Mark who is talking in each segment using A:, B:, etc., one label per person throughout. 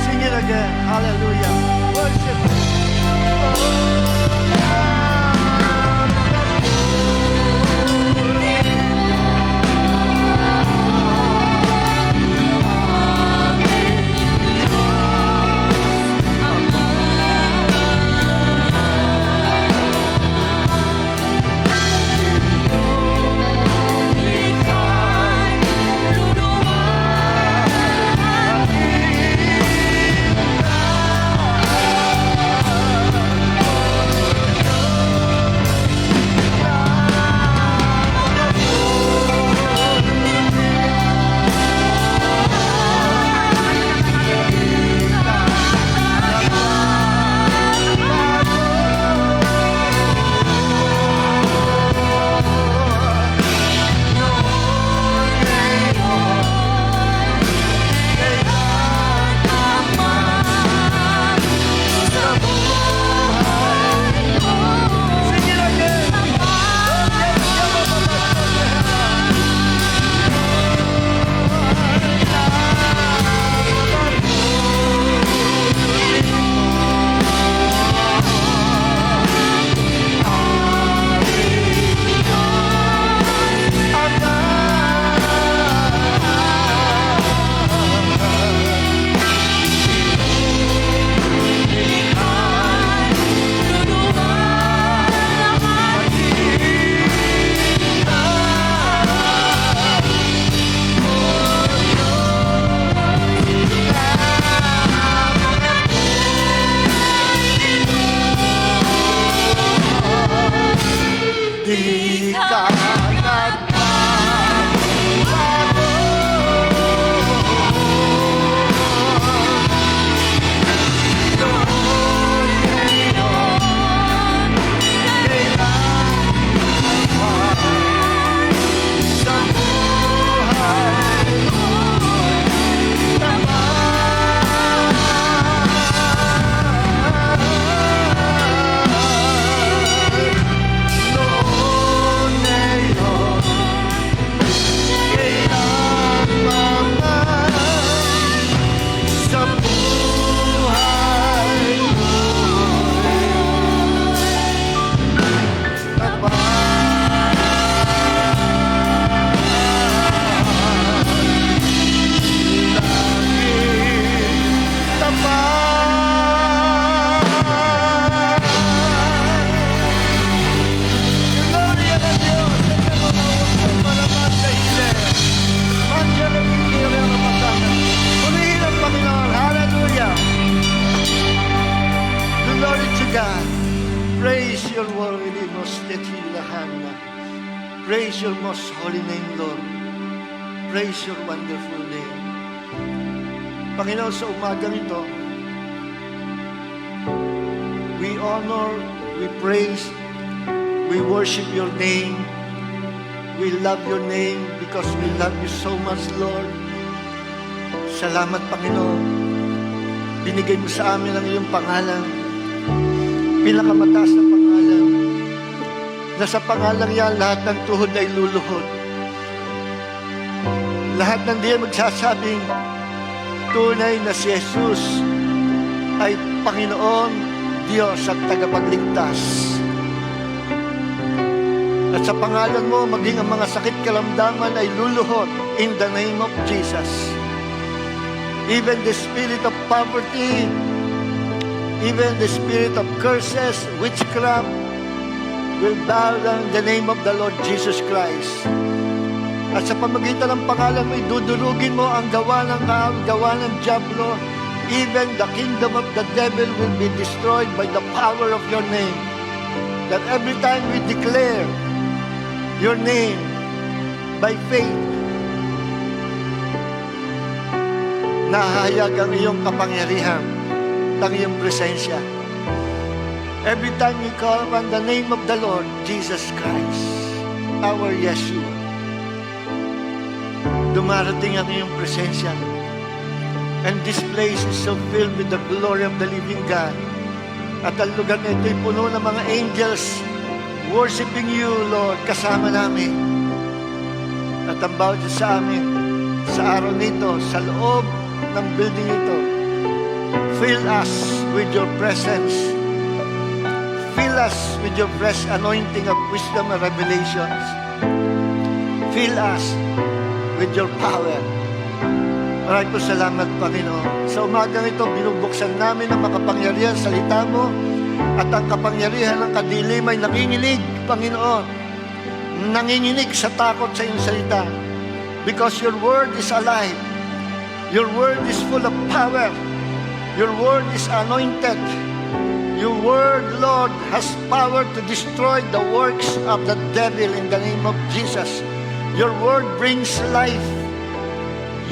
A: Sing it again. Hallelujah. Worship Him. Praise your most holy name, Lord. Praise your wonderful name. Panginoon, sa umagang ito, we honor, we praise, we worship your name. We love your name because we love you so much, Lord. Salamat, Panginoon. Binigay mo sa amin ang iyong pangalan. Pinakamataas na pangalan. Na sa pangalang yan, lahat ng tuhod ay luluhod. Lahat ng diyan magsasabing, tunay na si Jesus ay Panginoon, Diyos at tagapagligtas. At sa pangalan mo, maging ang mga sakit kalamdaman ay luluhod in the name of Jesus. Even the spirit of poverty, even the spirit of curses, witchcraft, will bow down in the name of the Lord Jesus Christ. At sa pamagitan ng pangalan mo, idudurugin mo ang gawa ng diablo. Even the kingdom of the devil will be destroyed by the power of your name. That every time we declare your name by faith, nahayag ang iyong kapangyarihan, ang iyong presensya. Every time we call upon the name of the Lord Jesus Christ, our Yeshua, dumarating ang iyong presensya. And this place is so filled with the glory of the living God. At ang lugar na ito ay puno ng mga angels worshiping you, Lord, kasama namin. at ang bawat isa sa amin sa araw nito, sa loob ng building ito. Fill us with your presence. Fill us with your fresh anointing of wisdom and revelations. Fill us with your power. Maraming po salamat, Panginoon. Sa umagang ito, binubuksan namin ang makapangyarihan salita mo at ang kapangyarihan ng kadilim ay nanginginig, Panginoon. Nanginginig sa takot sa iyong salita. Because your word is alive. Your word is full of power. Your word is anointed. Your word, Lord, has power to destroy the works of the devil in the name of Jesus. Your word brings life.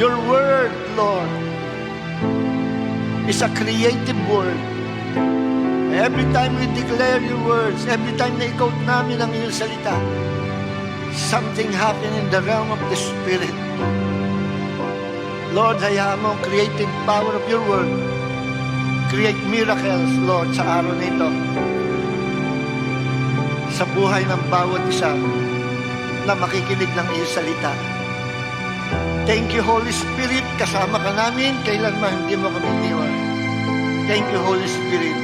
A: Your word, Lord, is a creative word. Every time we declare your words, every time na i-quote namin ang iyong salita, something happen in the realm of the Spirit. Lord, hayaan mo ang creative power of your word. Create miracles, Lord, sa araw na ito. Sa buhay ng bawat isa na makikinig ng iyong salita. Thank you, Holy Spirit. Kasama ka namin. Kailanman hindi mo kami iwan. Thank you, Holy Spirit.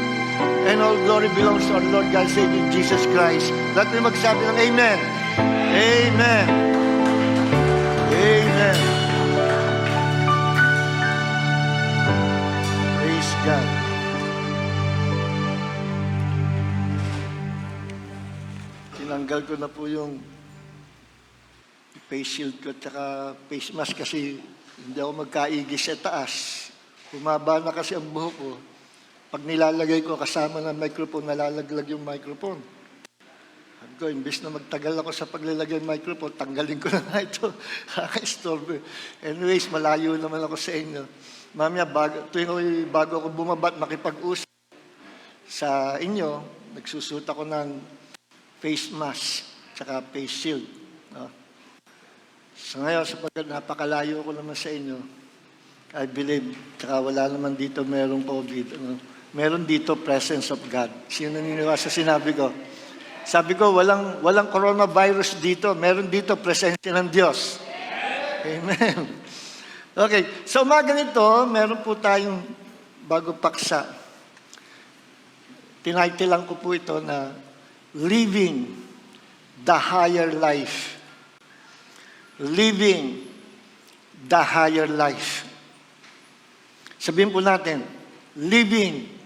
A: And all glory belongs to our Lord God, Savior Jesus Christ. Lahat mo magsabi ng Amen. Amen. Amen. Praise God. Tinanggal ko na po yung face shield ko at saka face mask kasi hindi ako magkaigis sa taas. Humaba na kasi ang buhok ko. Pag nilalagay ko kasama ng microphone, nalalaglag yung microphone. Sabi ko, imbis na magtagal ako sa paglalagay ng microphone, tanggalin ko na nga ito. Kaka-istorbo. Anyways, malayo naman ako sa inyo. Mamaya, bago ako bumabat, makipag-usap sa inyo, nagsusuot ako ng face mask saka face shield. No? So ngayon, sapagkat napakalayo ko naman sa inyo, I believe, saka wala naman dito merong COVID. Ano? Meron dito presence of God. Sino naniniwala sa sinabi ko? Sabi ko, walang coronavirus dito. Meron dito presensya ng Diyos. Amen. Okay, sa umaga nito, meron po tayong bago paksa. Tinitilan ko po ito na Living the Higher Life. Living the Higher Life. Sabihin po natin, living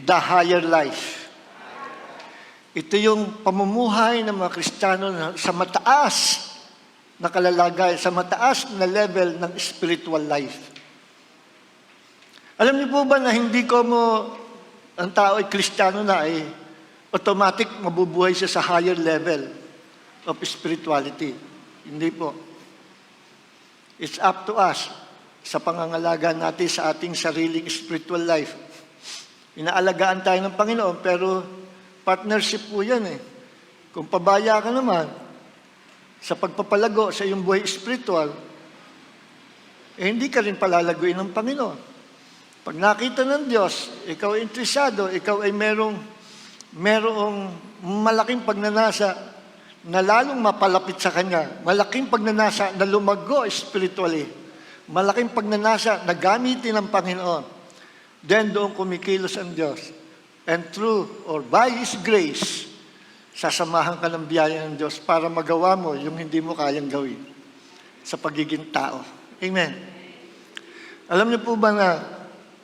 A: the higher life. Ito yung pamumuhay ng mga Kristiyano sa mataas na kalalagay, sa mataas na level ng spiritual life. Alam niyo po ba na hindi ko ang tao ay Kristiyano na ay automatic mabubuhay siya sa higher level of spirituality? Hindi po. It's up to us sa pangangalaga natin sa ating sariling spiritual life. Inaalagaan tayo ng Panginoon, pero partnership po yan eh. Kung pabaya ka naman sa pagpapalago sa iyong buhay spiritual, hindi ka rin palalaguin ng Panginoon. Pag nakita ng Diyos, ikaw ay interesado, ikaw ay merong malaking pagnanasa na lalong mapalapit sa Kanya, malaking pagnanasa na lumago spiritually, malaking pagnanasa na gamitin ng Panginoon, then doon kumikilos ang Diyos. And through or by His grace, sasamahan ka ng biyaya ng Diyos para magawa mo yung hindi mo kayang gawin sa pagiging tao. Amen. Alam niyo po ba na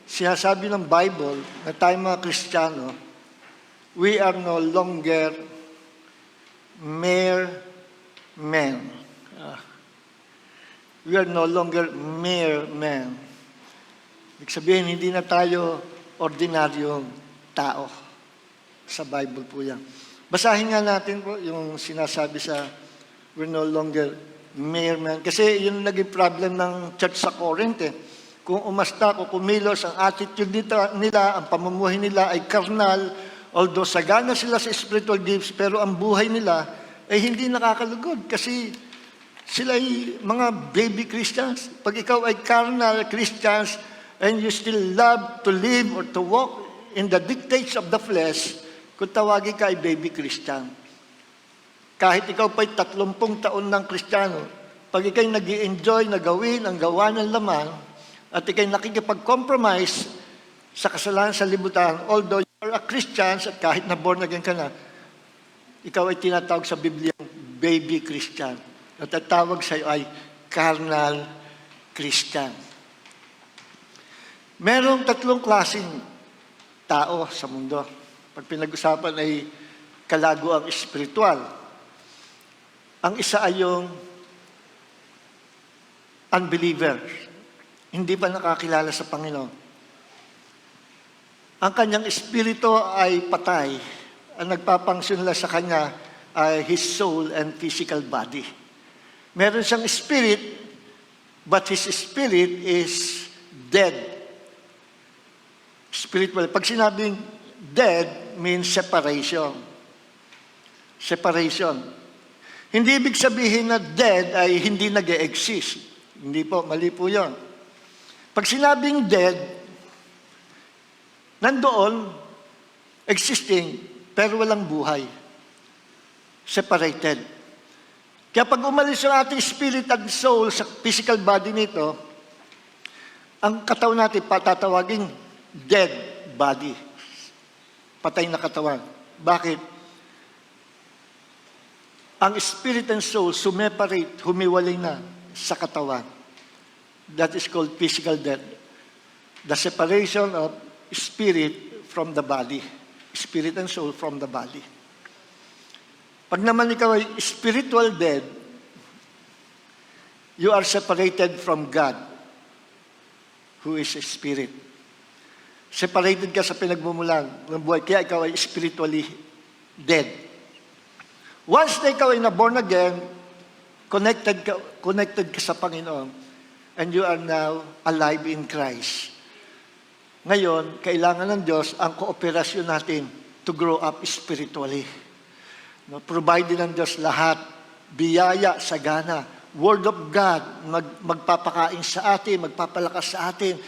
A: sinasabi ng Bible na tayo mga Kristiyano, we are no longer mere men. We are no longer mere men. Ibig sabihin, hindi na tayo ordinaryong tao. Sa Bible po yan. Basahin nga natin po yung sinasabi sa we're no longer mere men. Kasi yun naging problem ng church sa Corinth eh. Kung umasta, kung kumilos, ang attitude nila, ang pamumuhay nila ay karnal, although sagana sila sa spiritual gifts, pero ang buhay nila ay hindi nakakalugod kasi sila ay mga baby Christians. Pag ikaw ay carnal Christians and you still love to live or to walk in the dictates of the flesh, kung tawagin ka ay baby Christian. Kahit ikaw pa'y 30 taon ng Kristiyano, Pag ikay nag-i-enjoy na gawin ang gawa ng laman, at ikay nakikipag-compromise sa kasalanan sa libutan, although you are a Christian, at kahit na born again ka na, ikaw ay tinatawag sa Biblia baby Christian. At ang tawag sa iyo ay carnal Christian. Merong tatlong klaseng tao sa mundo. Pag pinag-usapan ay kalaguang espiritual. Ang isa ay yung unbeliever. Hindi pa nakakilala sa Panginoon. Ang kanyang espiritu ay patay. Ang nagpapangsyon lang sa kanya ay his soul and physical body. Meron siyang spirit, but his spirit is dead. Spiritual. Pag sinabing dead, means separation. Separation. Hindi ibig sabihin na dead ay hindi nag-e-exist. Hindi po, mali po yun. Pag sinabing dead, nandoon, existing, pero walang buhay. Separated. Kaya pag umalis ang ating spirit at soul sa physical body nito, ang katawan natin patatawaging dead body. Patay na katawan. Bakit? Ang spirit and soul sumeparate, humiwalay na sa katawan. That is called physical death. The separation of spirit from the body. Spirit and soul from the body. Pag naman ikaw ay spiritual dead, you are separated from God, who is a spirit. Separated ka sa pinagmumulan ng buhay, kaya ikaw ay spiritually dead. Once na ikaw ay na-born again, connected ka sa Panginoon, and you are now alive in Christ. Ngayon, kailangan ng Diyos ang kooperasyon natin to grow up spiritually. No, provide ng Diyos lahat, biyaya, sagana, Word of God, magpapakain sa atin, magpapalakas sa atin,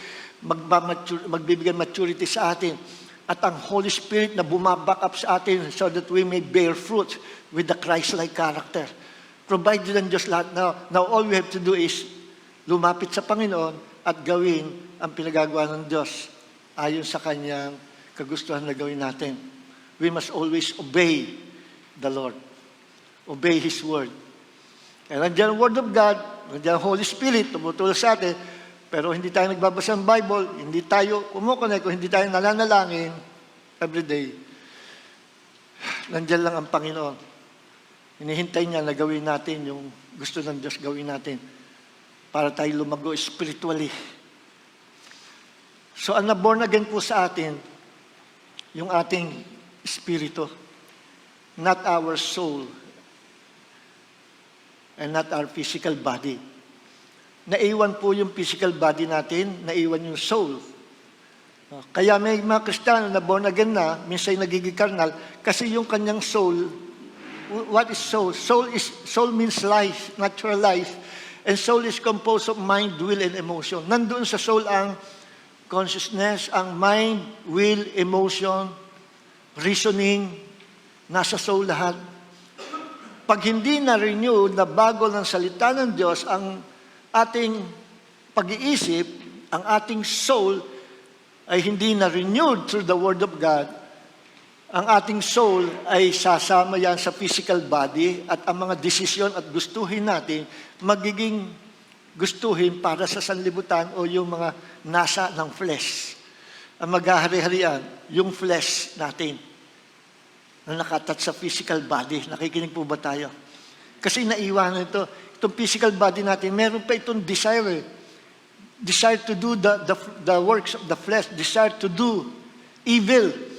A: magbibigay maturity sa atin, at ang Holy Spirit na bumaback up sa atin so that we may bear fruit with the Christ-like character. Provide ng Diyos lahat. Now all we have to do is lumapit sa Panginoon at gawin ang pinagagawa ng Diyos ayon sa Kanyang kagustuhan na gawin natin. We must always obey the Lord. Obey His Word. Kaya nandiyan ang Word of God, nandiyan ang Holy Spirit, tumutulong sa atin, pero hindi tayo nagbabasa ng Bible, hindi tayo kumukonect, hindi tayo nananalangin everyday. Nandiyan lang ang Panginoon. Hinihintay niya na gawin natin yung gusto ng Diyos gawin natin para tayo lumago spiritually. So, ang na-born again po sa atin, yung ating espiritu, not our soul, and not our physical body. Naiwan po yung physical body natin, naiwan yung soul. Kaya may mga Kristiyano na born again na, minsan nagiging carnal, kasi yung kanyang soul, what is soul? Soul means life, natural life. And soul is composed of mind, will, and emotion. Nandoon sa soul ang consciousness, ang mind, will, emotion, reasoning, nasa soul lahat. Pag hindi na-renew, na bago ng salita ng Diyos, ang ating pag-iisip, ang ating soul, ay hindi na-renewed through the Word of God, ang ating soul ay sasama yan sa physical body at ang mga desisyon at gustuhin natin, magiging gustuhin para sa sanlibutan o yung mga nasa ng flesh. Ang maghahari-harian, yung flesh natin na nakatat sa physical body. Nakikinig po ba tayo? Kasi naiwanan ito. Itong physical body natin, meron pa itong desire. Desire to do the works of the flesh. Desire to do evil.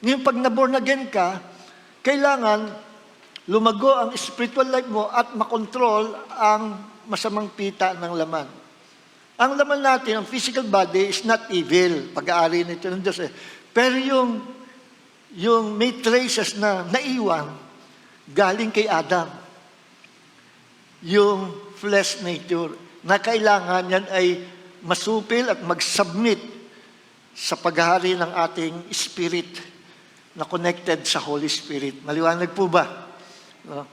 A: Ngayon, pag na-born again ka, kailangan lumago ang spiritual life mo at makontrol ang masamang pita ng laman. Ang laman natin, ang physical body, is not evil. Pag-aari nito ng Diyos. Pero yung may traces na naiwan, galing kay Adam. Yung flesh nature, na kailangan yan ay masupil at mag-submit sa paghahari ng ating spirit na connected sa Holy Spirit. Maliwanag po ba? No?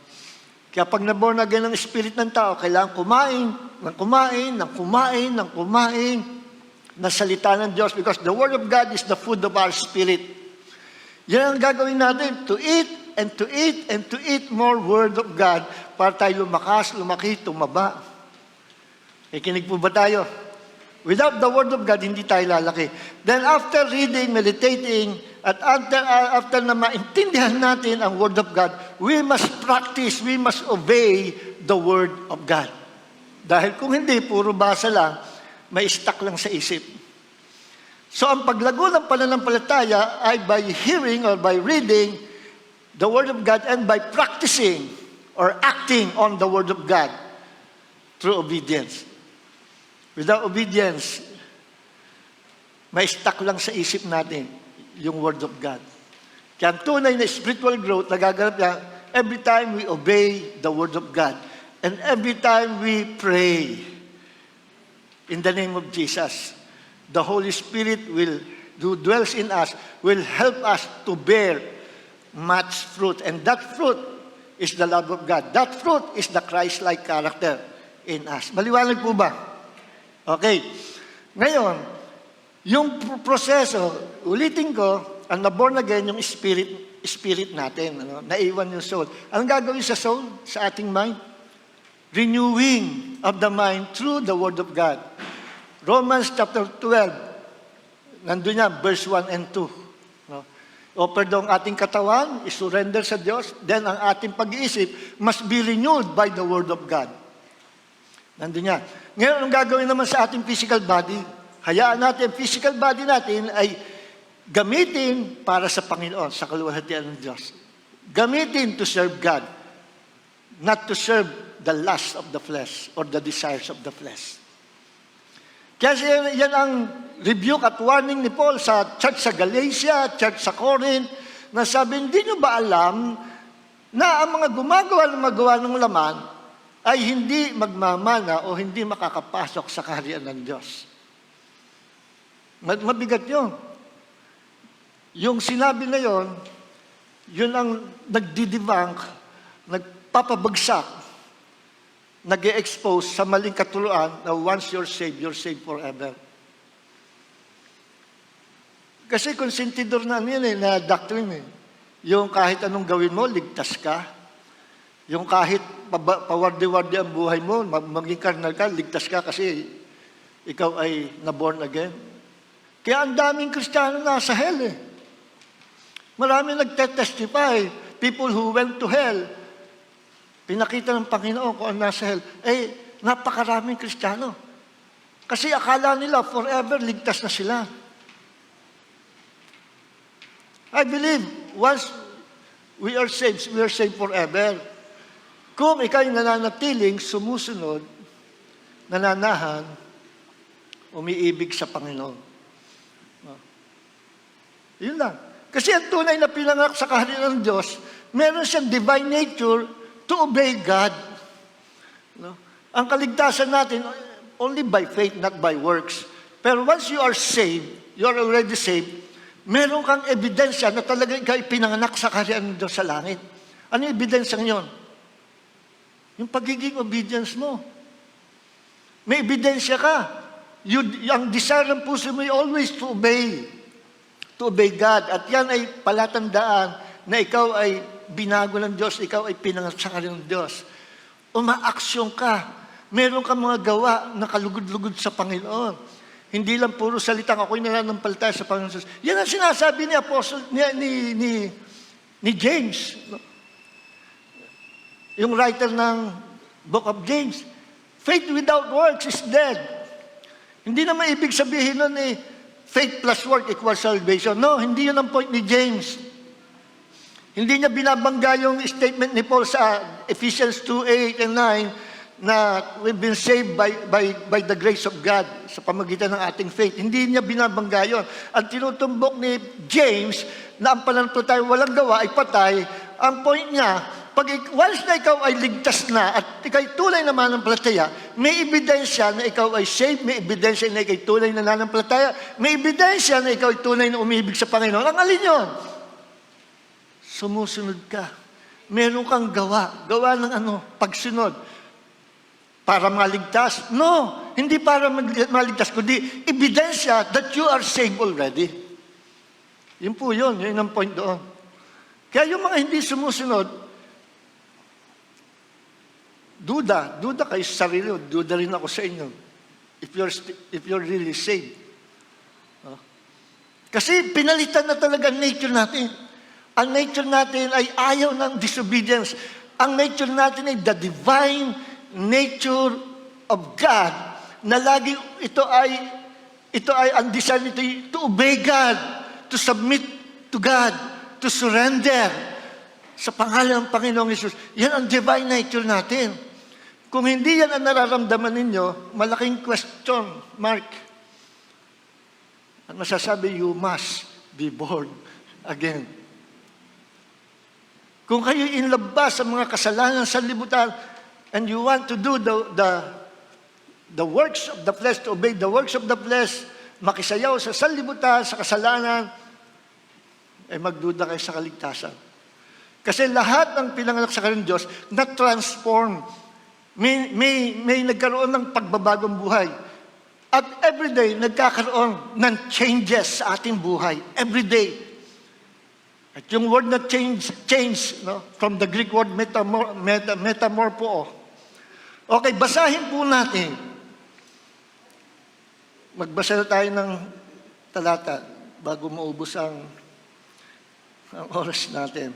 A: Kaya pag naborn again ng spirit ng tao, kailangan kumain, ng kumain, ng kumain, ng kumain, na salita ng Diyos, because the Word of God is the food of our spirit. Yan ang gagawin natin, to eat, and to eat, and to eat more Word of God, para tayo lumakas, lumaki, tumaba. Nakikinig po ba tayo? Without the Word of God, hindi tayo lalaki. Then after reading, meditating, at after na maintindihan natin ang Word of God, we must practice, we must obey the Word of God. Dahil kung hindi, puro basa lang, may stuck lang sa isip. So ang paglago ng pananampalataya ay by hearing or by reading the Word of God and by practicing or acting on the Word of God through obedience. Without obedience, may stuck lang sa isip natin yung Word of God. Kaya ang tunay na spiritual growth, nagaganap niya every time we obey the Word of God. And every time we pray in the name of Jesus, the Holy Spirit who dwells in us, will help us to bear much fruit. And that fruit is the love of God. That fruit is the Christ-like character in us. Maliwanag po ba? Okay. Ngayon, yung proseso, ulitin ko, ang na-born again, yung spirit natin, naiwan yung soul. Anong gagawin sa soul, sa ating mind? Renewing of the mind through the Word of God. Romans chapter 12, nandun yan, verse 1 and 2. No? Offer daw ang ating katawan, isurrender sa Diyos, then ang ating pag-iisip must be renewed by the Word of God. Nandun yan. Ngayon, anong gagawin naman sa ating physical body? Hayaan natin, physical body natin ay gamitin para sa Panginoon, sa kaluwalhatian ng Diyos. Gamitin to serve God, not to serve the lust of the flesh or the desires of the flesh. Kaya yan ang rebuke at warning ni Paul sa church sa Galatia, church sa Corinth, na sabi, hindi nyo ba alam na ang mga gumagawa ng laman ay hindi magmamana o hindi makakapasok sa kaharian ng Diyos. Mabigat yun. Yung sinabi na yun ang nagdidebunk, nagpapabagsak, nag-e-expose sa maling katuluan na once you're saved forever. Kasi konsentidor na na doctrine Yung kahit anong gawin mo, ligtas ka. Yung kahit pawardi-wardi ang buhay mo, maging karnal ka, ligtas ka kasi ikaw ay na-born again. Kaya ang daming Kristiyano nasa hell Marami nagtetestify. People who went to hell, pinakita ng Panginoon kung ang nasa hell. Napakaraming Kristiyano. Kasi akala nila forever ligtas na sila. I believe once we are saved forever. Kung ikaw yung nananatiling, sumusunod, nananahan, umiibig sa Panginoon. Yun lang. Kasi ang tunay na pinanganak sa kaharian ng Diyos, meron siyang divine nature to obey God. No? Ang kaligtasan natin, only by faith, not by works. Pero once you are saved, you are already saved, meron kang ebidensya na talaga ikaw pinanganak sa kaharian ng Diyos sa langit. Ano yung ebidensya ngayon? Yung pagiging obedience mo. May ebidensya ka. Ang desire ng puso mo ay always to obey God. At yan ay palatandaan na ikaw ay binago ng Diyos, ikaw ay pinanganak ng Diyos. Umaaksyon ka. Meron kang mga gawa na kalugod-lugod sa Panginoon. Hindi lang puro salitang ako'y nananampalataya sa Panginoon. Yan ang sinasabi ni Apostle, ni James. Yung writer ng Book of James. Faith without works is dead. Hindi naman ibig sabihin nun faith plus work equals salvation. No, hindi yun ang point ni James. Hindi niya binabangga yung statement ni Paul sa Ephesians 2:8 and 9 na we've been saved by the grace of God sa pamagitan ng ating faith. Hindi niya binabangga yun. Ang tinutumbok ni James na ang pananampalataya walang gawa ay patay, ang point niya, once na ikaw ay ligtas na at ikaw ay tunay na mananampalataya, may ebidensya na ikaw ay saved, may ebidensya na ikaw ay tunay na nananampalataya, may ebidensya na ikaw ay tunay na umibig sa Panginoon. Ang alin yun? Sumusunod ka. meron kang gawa ng pagsunod, para maligtas. No, hindi para maligtas, kundi ebidensya that you are saved already. Yun po yun ang point doon. Kaya yung mga hindi sumusunod, duda kayo sa sarili, duda rin ako sa inyo, if you're really saved. Kasi pinalitan na talaga ang nature natin. Ang nature natin ay ayaw ng disobedience. Ang nature natin ay the divine nature of God, na lagi ito ay ang design nito to obey God, to submit to God, to surrender sa pangalan ng Panginoong Hesus. Yan ang divine nature natin. Kung hindi yan ang nararamdaman ninyo, malaking question mark. At masasabi, you must be born again. Kung kayo inlabas sa mga kasalanan sa libutan, and you want to do the works of the flesh, to obey the works of the flesh, makisayaw sa sanlibutan, sa kasalanan, ay magduda kayo sa kaligtasan. Kasi lahat ng pinanganak sa kanyang Diyos na-transform. May nagkaroon ng pagbabagong buhay. At everyday, nagkakaroon ng changes sa ating buhay. Everyday. At yung word na change, from the Greek word metamorpho. Okay, basahin po natin. Magbasa na tayo ng talata bago maubos ang oras natin.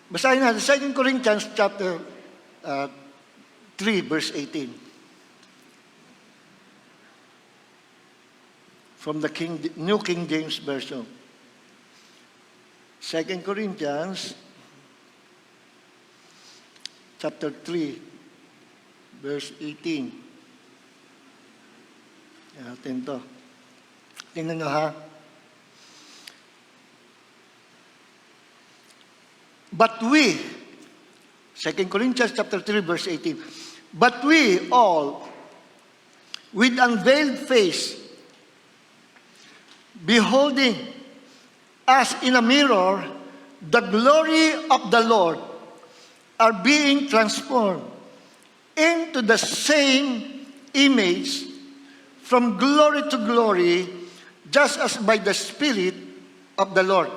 A: Basahin natin, 2 Corinthians chapter 3, verse 18. From the New King James Version. 2 Corinthians chapter 3, verse 18. Yan natin to. Tingnan nyo ha. But we, 2 Corinthians chapter 3, verse 18, but we all, with unveiled face, beholding as in a mirror the glory of the Lord, are being transformed into the same image from glory to glory, just as by the Spirit of the Lord.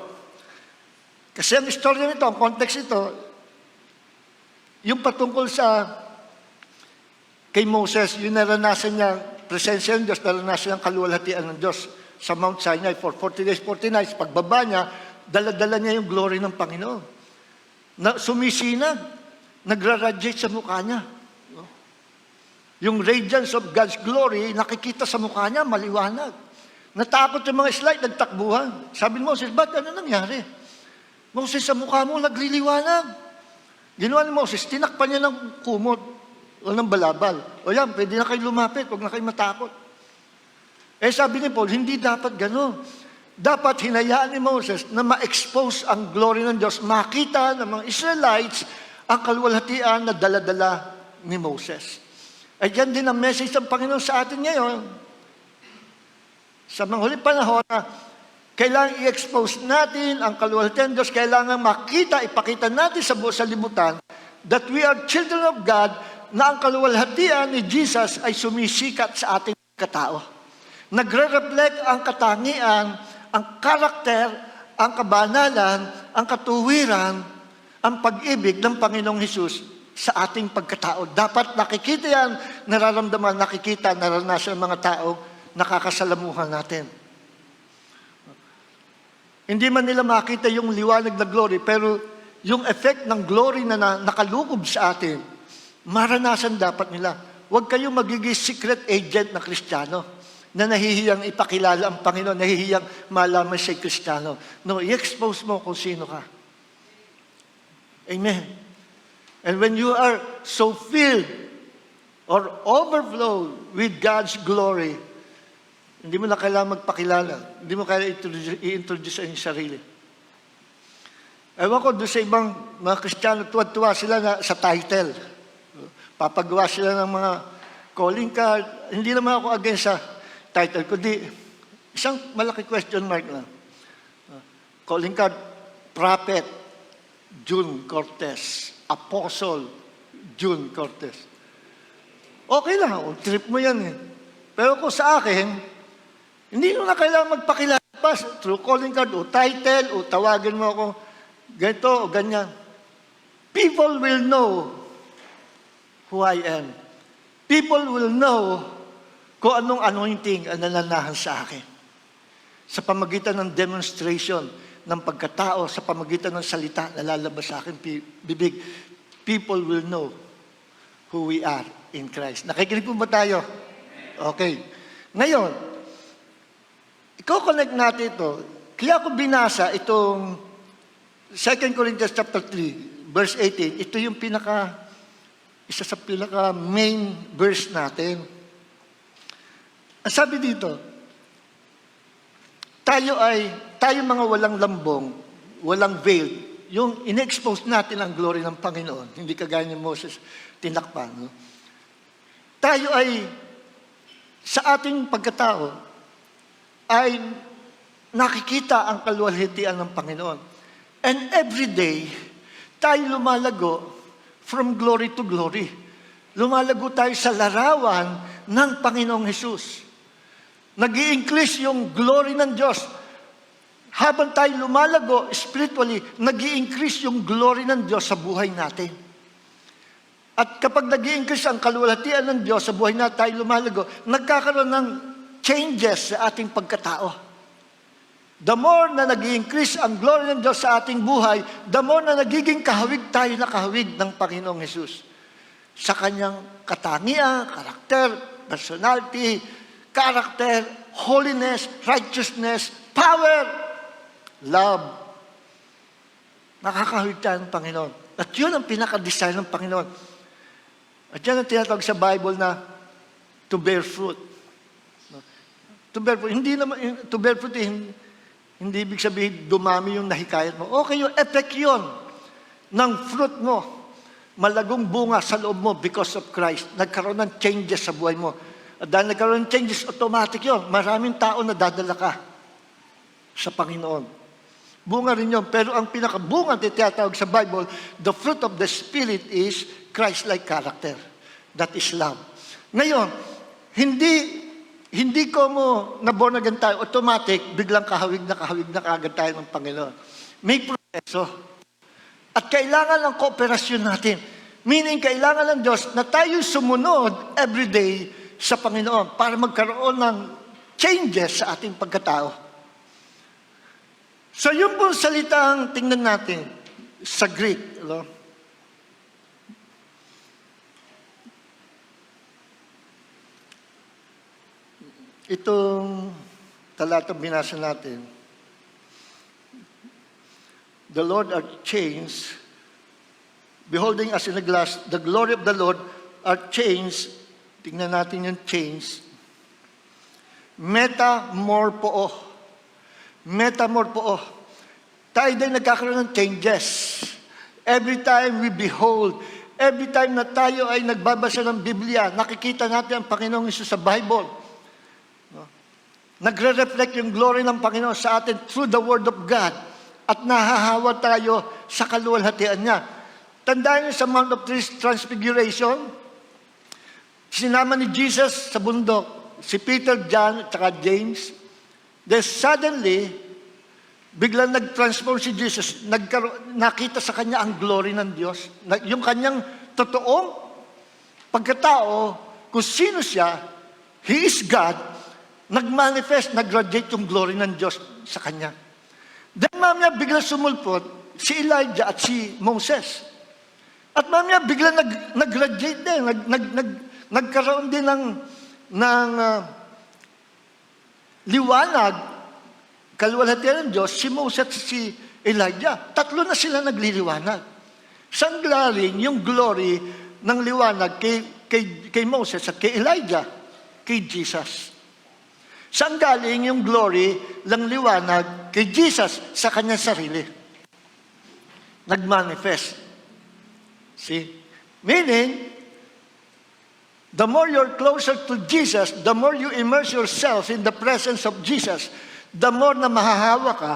A: Kasi ang istorya nito, ang context ito, yung patungkol sa kay Moses, yung naranasan niya, presensya ng Diyos, naranasan niya ang kaluwalhatian ng Diyos sa Mount Sinai for 40 days, 40 nights. Pagbaba niya, dala-dala niya yung glory ng Panginoon. Na sumisinag, nagra-radiate sa mukha niya. Yung radiance of God's glory, nakikita sa mukha niya, maliwanag. Natakot yung mga Israelite, nagtakbuhan. Sabi ni Moses, ba't ano nangyari? Moses, sa mukha mo nagliliwanag. Ginawa ni Moses, tinakpan niya ng kumot o ng balabal. O yan, pwede na kayo lumapit, huwag na kayo matakot. Eh sabi ni Paul, hindi dapat gano'n. Dapat hinayaan ni Moses na ma-expose ang glory ng Diyos, makita ng mga Israelites ang kaluwalhatian na dala-dala ni Moses. Ay yan din ang message ng Panginoon sa atin ngayon. Sa mga huling panahon na kailangan i-expose natin ang kaluwalhatian ng Diyos, kailangan makita, ipakita natin sa buong libutan that we are children of God, na ang kaluwalhatian ni Jesus ay sumisikat sa ating katao. Nagre-reflect ang katangian, ang karakter, ang kabanalan, ang katuwiran, ang pag-ibig ng Panginoong Hesus sa ating pagkatao. Dapat nakikita yan, nararamdaman, nakikita, naranasan ng mga tao, nakakasalamuhan natin. Hindi man nila makita yung liwanag na glory, pero yung effect ng glory na nakalukob sa atin, maranasan dapat nila. Huwag kayong magiging secret agent na Kristiyano na nahihiyang ipakilala ang Panginoon, nahihiyang malaman siya Kristiyano. No, i-expose mo kung sino ka. Amen. And when you are so filled or overflowed with God's glory, hindi mo na kailangan magpakilala. Hindi mo kailangan i-introduce ang sarili. Ewan ko, doon sa ibang mga Kristiyano, tuwa-tuwa sila sa title. Papagawa sila ng mga calling card. Hindi naman ako against sa title, kundi isang malaki question mark na. Calling card, Prophet June Cortez, Apostle June Cortez. Okay lang, trip mo yan eh. Pero kung sa akin, hindi mo na kailangan magpakilala pa through calling card o title o tawagin mo ako ganito o ganyan. People will know who I am. People will know kung anong anointing ang nananahan sa akin. Sa pamagitan ng demonstration ng pagkatao, sa pamagitan ng salita na lalabas sa akin bibig, people will know who we are in Christ. Nakikinig po ba tayo? Okay. Ngayon, i-connect natin ito. Kaya ako binasa itong 2 Corinthians chapter 3, verse 18. Ito yung isa sa pinaka main verse natin. Ang sabi dito, tayo mga walang lambong, walang veil, yung in-expose natin ang glory ng Panginoon, hindi kagaya ni Moses tinakpan. No? Tayo ay, sa ating pagkatao, ay nakikita ang kaluwalhatian ng Panginoon. And every day, tayo lumalago from glory to glory. Lumalago tayo sa larawan ng Panginoong Hesus. Nag-i-increase yung glory ng Diyos. Habang tayo lumalago spiritually, nag-i-increase yung glory ng Diyos sa buhay natin. At kapag nag-i-increase ang kaluwalhatian ng Diyos sa buhay natin, tayo lumalago, nagkakaroon ng changes sa ating pagkatao. The more na nag-i-increase ang glory ng Diyos sa ating buhay, the more na nagiging kahawig tayo na kahawig ng Panginoong Hesus. Sa kanyang katangian, karakter, personality, character, holiness, righteousness, power, love. Nakakahawig tayo ng Panginoon. At yun ang pinaka-design ng Panginoon. At yan ang tinatawag sa Bible na to bear fruit. To bear fruit. Hindi naman, to bear fruit, hindi ibig sabihin dumami yung nahikayat mo. Okay, yung effect yun ng fruit mo. Malagong bunga sa loob mo because of Christ. Nagkaroon ng changes sa buhay mo. At dahil nagkaroon ng changes, automatic yun. Maraming tao na dadala ka sa Panginoon. Bunga rin yun. Pero ang pinakabunga na tinatawag sa Bible, the fruit of the Spirit is Christ-like character. That is love. Ngayon, hindi ko mo na-born again tayo, automatic, biglang kahawig na kaagad tayo ng Panginoon. May proseso. At kailangan ng kooperasyon natin. Meaning, kailangan ng Diyos na tayo sumunod everyday sa Panginoon para magkaroon ng changes sa ating pagkatao. So, yung pong salitang tingnan natin sa Greek, no? Itong talatang binasa natin, the Lord are changed, beholding as in a glass, the glory of the Lord are changed. Tingnan natin yung change. Metamorpho. Tayo din nagkakaroon ng changes. Every time we behold, every time na tayo ay nagbabasa ng Biblia, nakikita natin ang Panginoong Hesus sa Bible. Nagre-reflect yung glory ng Panginoon sa atin through the Word of God. At nahahawa tayo sa kaluwalhatian niya. Tandaan niyo sa Mount of Transfiguration, sinama ni Jesus sa bundok, si Peter, John, at saka James. Then suddenly, biglang nag-transform si Jesus. Nakita sa kanya ang glory ng Diyos. Yung kanyang totoong pagkatao, kung sino siya, He is God, nag-manifest, nag-radiate yung glory ng Diyos sa kanya. Then mamaya biglang sumulpot si Elijah at si Moses. At mamaya biglang nag-radiate din, nagkaroon din ng liwanag, kaluwalhatian ng Diyos, si Moses at si Elijah. Tatlo na sila nagliliwanag. Saan galing yung glory ng liwanag kay Moses at kay Elijah? Kay Jesus. Saan galing yung glory ng liwanag kay Jesus sa kanyang sarili? Nag-manifest. See? Meaning, The more you're closer to Jesus, the more you immerse yourself in the presence of Jesus, the more na mahahawa ka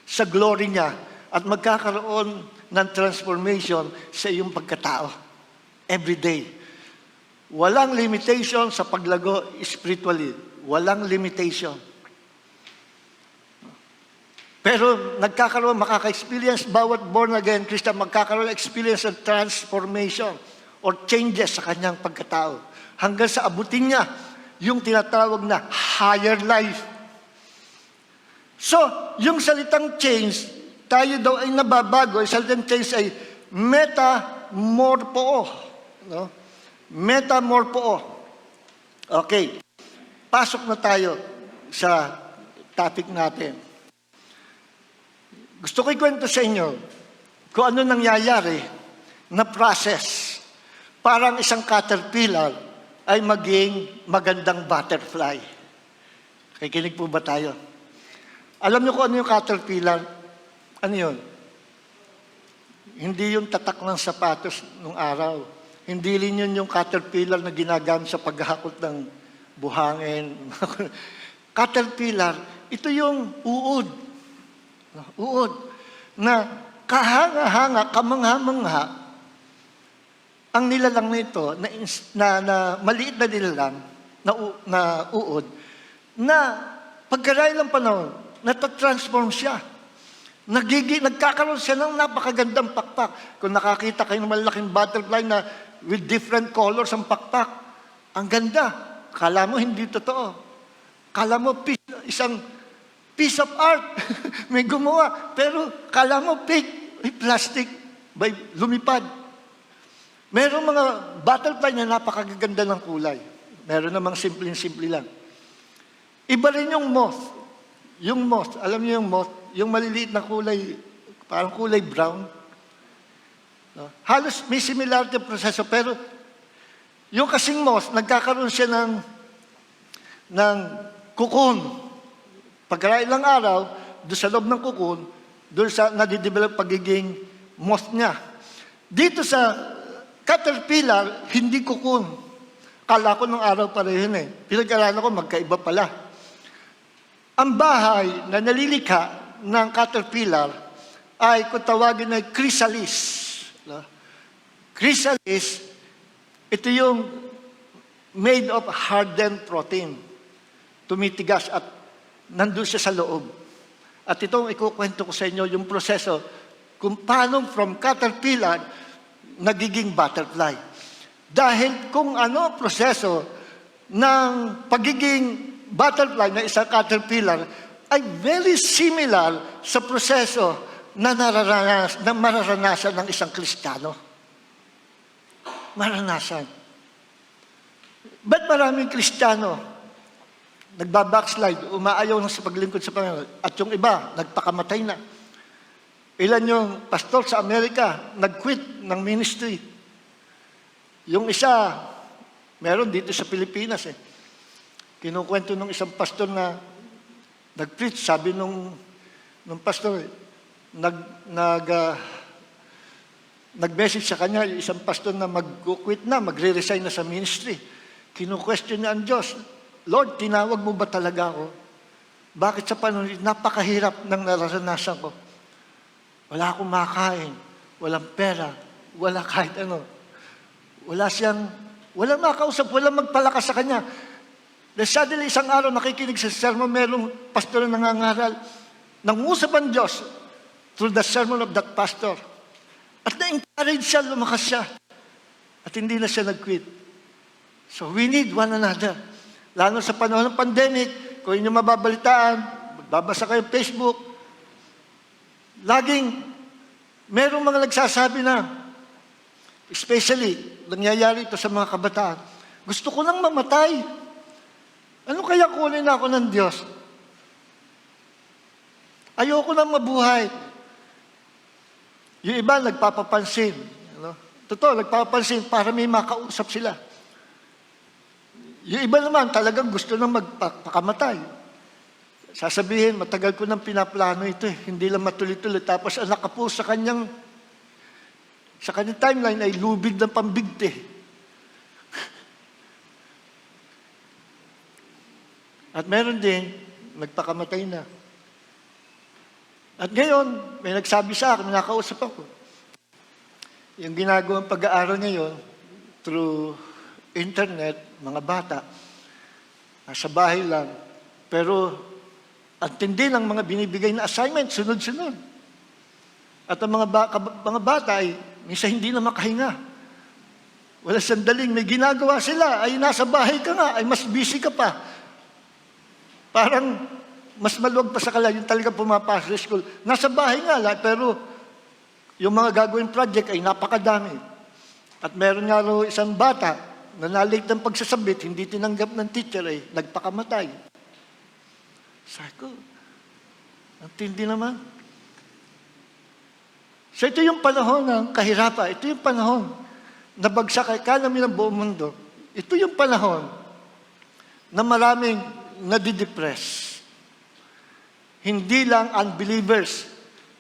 A: sa glory niya at magkakaroon ng transformation sa iyong pagkatao. Every day. Walang limitation sa paglago spiritually. Walang limitation. Pero makaka-experience bawat born-again Christian, magkakaroon ng experience of transformation or changes sa kanyang pagkatao. Hanggang sa abutin niya yung tinatawag na higher life. So, yung salitang change, tayo daw ay nababago. Yung salitang change ay metamorpho. No? Metamorpho. Okay. Pasok na tayo sa topic natin. Gusto ko ikwento sa inyo kung ano nangyayari na process. Parang isang caterpillar ay maging magandang butterfly. Kikinig po ba tayo? Alam niyo kung ano yung caterpillar? Ano yun? Hindi yung tatak ng sapatos nung araw. Hindi rin yun yung caterpillar na ginagamit sa paghahakot ng buhangin. Caterpillar, ito yung uod. Uod. Na kahanga-hanga, kamangha-mangha, ang nilalang nito, na maliit na nilalang, na uod, na pagkaray ng panahon, natatransform siya. Nagkakaroon siya ng napakagandang pakpak. Kung nakakita kayo ng malaking butterfly na with different colors ang pakpak, ang ganda. Kala mo hindi totoo. Kala mo isang piece of art. May gumawa. Pero kala mo fake. Plastic. Lumipad. Meron mga butterfly na napakaganda ng kulay. Meron namang simpleng-simple lang. Iba rin yung moth. Yung moth, alam niyo yung moth? Yung maliliit na kulay, parang kulay brown. No? Halos may similarity ng proseso, pero yung kasing moth, nagkakaroon siya ng cocoon. Pagka ilang araw, doon sa loob ng cocoon, doon sa nadidevelop pagiging moth niya. Dito sa caterpillar, hindi cocoon. Kala ko nung araw pareho yun eh. Pinag-aralan ko, magkaiba pala. Ang bahay na nalilikha ng caterpillar ay kung tawagin ay chrysalis. Chrysalis, ito yung made of hardened protein. Tumitigas at nandun siya sa loob. At itong ikukwento ko sa inyo yung proseso kung paano from caterpillar nagiging butterfly. Dahil kung ano proseso ng pagiging butterfly na isang caterpillar ay very similar sa proseso na mararanasan ng isang Kristiyano. Maranasan. Ba't maraming Kristiyano nagbabackslide, umaayaw na sa paglingkod sa Panginoon, at yung iba, nagpakamatay na? Ilan yung pastor sa Amerika, nag-quit ng ministry. Yung isa, meron dito sa Pilipinas eh. Kinukwento ng isang pastor na nag-preach, sabi nung pastor, nag-message sa kanya, yung isang pastor na mag-quit na, magre-resign na sa ministry. Kinu-question niya ang Diyos, Lord, tinawag mo ba talaga ako? Bakit sa panahon, napakahirap ng nararanasan ko. Wala akong makain, walang pera, wala kahit ano. Walang makausap, walang magpalakas sa kanya. Then suddenly, isang araw, nakikinig sa sermon, merong pastor na nangangaral. Nangusap ang Diyos through the sermon of that pastor. At na-encourage siya, lumakas siya. At hindi na siya nag-quit. So we need one another. Lalo sa panahon ng pandemic, kung inyo mababalitaan, magbabasa kayo Facebook, laging merong mga nagsasabi na, especially, nangyayari ito sa mga kabataan, gusto ko lang mamatay. Ano kaya kunin ako ng Diyos? Ayoko lang mabuhay. Yung iba, nagpapapansin. Totoo, nagpapapansin para may makausap sila. Yung iba naman, talagang gusto nang magpakamatay. Sasabihin, matagal ko nang pinaplano ito eh. Hindi lang matuloy-tuloy. Tapos ang nakapost sa kanyang timeline ay lubid ng pambigti. At meron din, nagpakamatay na. At ngayon, may nagsabi sa akin, nakausap ako. Yung ginagawang pag-aaral ngayon, through internet, mga bata, nasa bahay lang, pero ang tindi ng mga binibigay na assignment, sunod-sunod. At ang mga bata ay minsan hindi na makahinga. Wala sandaling, may ginagawa sila, ay nasa bahay ka nga, ay mas busy ka pa. Parang mas maluwag pa sa kala, yung talaga pumapasok sa school. Nasa bahay nga lang, pero yung mga gagawin project ay napakadami. At meron nga ro isang bata na nalate ng pagsasabit, hindi tinanggap ng teacher, ay nagpakamatay. Sabi ko, ang tindi naman. So ito yung panahon ng kahirapan. Ito yung panahon na bagsak ay economy ng buong mundo. Ito yung panahon na maraming nadidepress. Hindi lang unbelievers,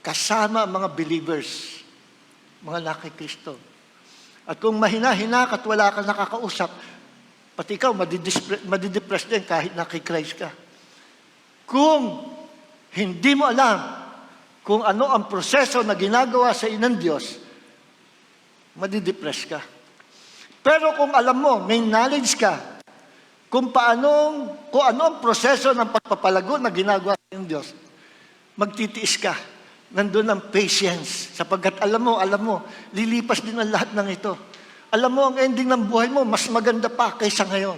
A: kasama ang mga believers, mga nakikristo. At kung mahina-hina ka at wala kang nakakausap, pati ikaw madidepress din kahit nakikristo ka. Kung hindi mo alam kung ano ang proseso na ginagawa sa inang Diyos, madidepress ka. Pero kung alam mo, may knowledge ka, kung ano ang proseso ng pagpapalago na ginagawa sa inang Diyos, magtitiis ka. Nandun ang patience. Sapagkat alam mo, lilipas din ang lahat ng ito. Alam mo, ang ending ng buhay mo, mas maganda pa kaysa ngayon.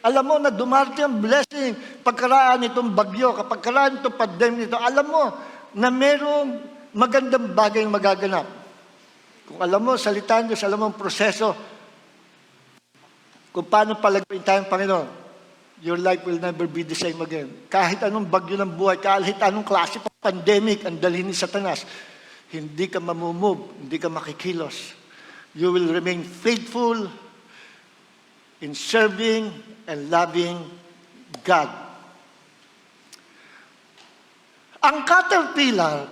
A: Alam mo na dumarating ang blessing pagkaraan itong bagyo, kapag karaan itong pandemic nito, alam mo na merong magandang bagay na magaganap. Kung alam mo, salitaan Diyos, alam mo ang proseso, kung paano palagawin tayong Panginoon, your life will never be the same again. Kahit anong bagyo ng buhay, kahit anong klase pa pandemic ang dalhin ni Satanas, hindi ka mamumove, hindi ka makikilos. You will remain faithful in serving and loving God. Ang caterpillar,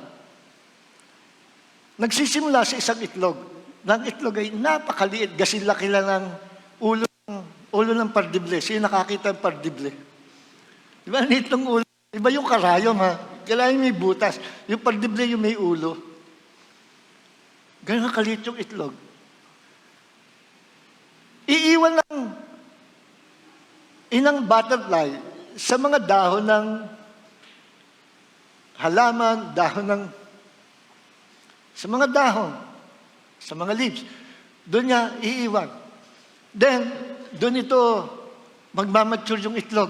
A: nagsisimula sa isang itlog. Ng itlog ay napakaliit, gasilaki lang ng ulo ng pardible. Sino nakakita ng pardible? Di ba, nitong ulo? Iba yung karayom, ha? Kailangan may butas. Yung pardible yung may ulo. Ganyan kaliit yung itlog. Iiwan ng inang butterfly sa mga dahon ng halaman, sa mga leaves. Doon niya iiwan. Then, doon ito magmamature yung itlog.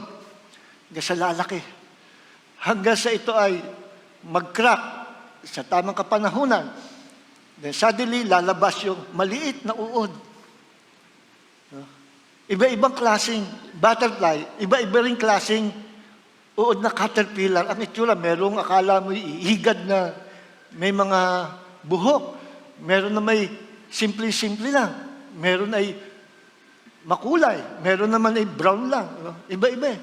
A: Hanggang sa lalaki. Hanggang sa ito ay mag-crack sa tamang kapanahunan. Then suddenly, lalabas yung maliit na uod. Iba-ibang klaseng butterfly, iba-iba rin klaseng uod na caterpillar. Ang itsura, merong akala mo ihigad na may mga buhok. Meron na may simple-simple lang. Meron ay makulay. Meron naman ay brown lang. Iba-iba.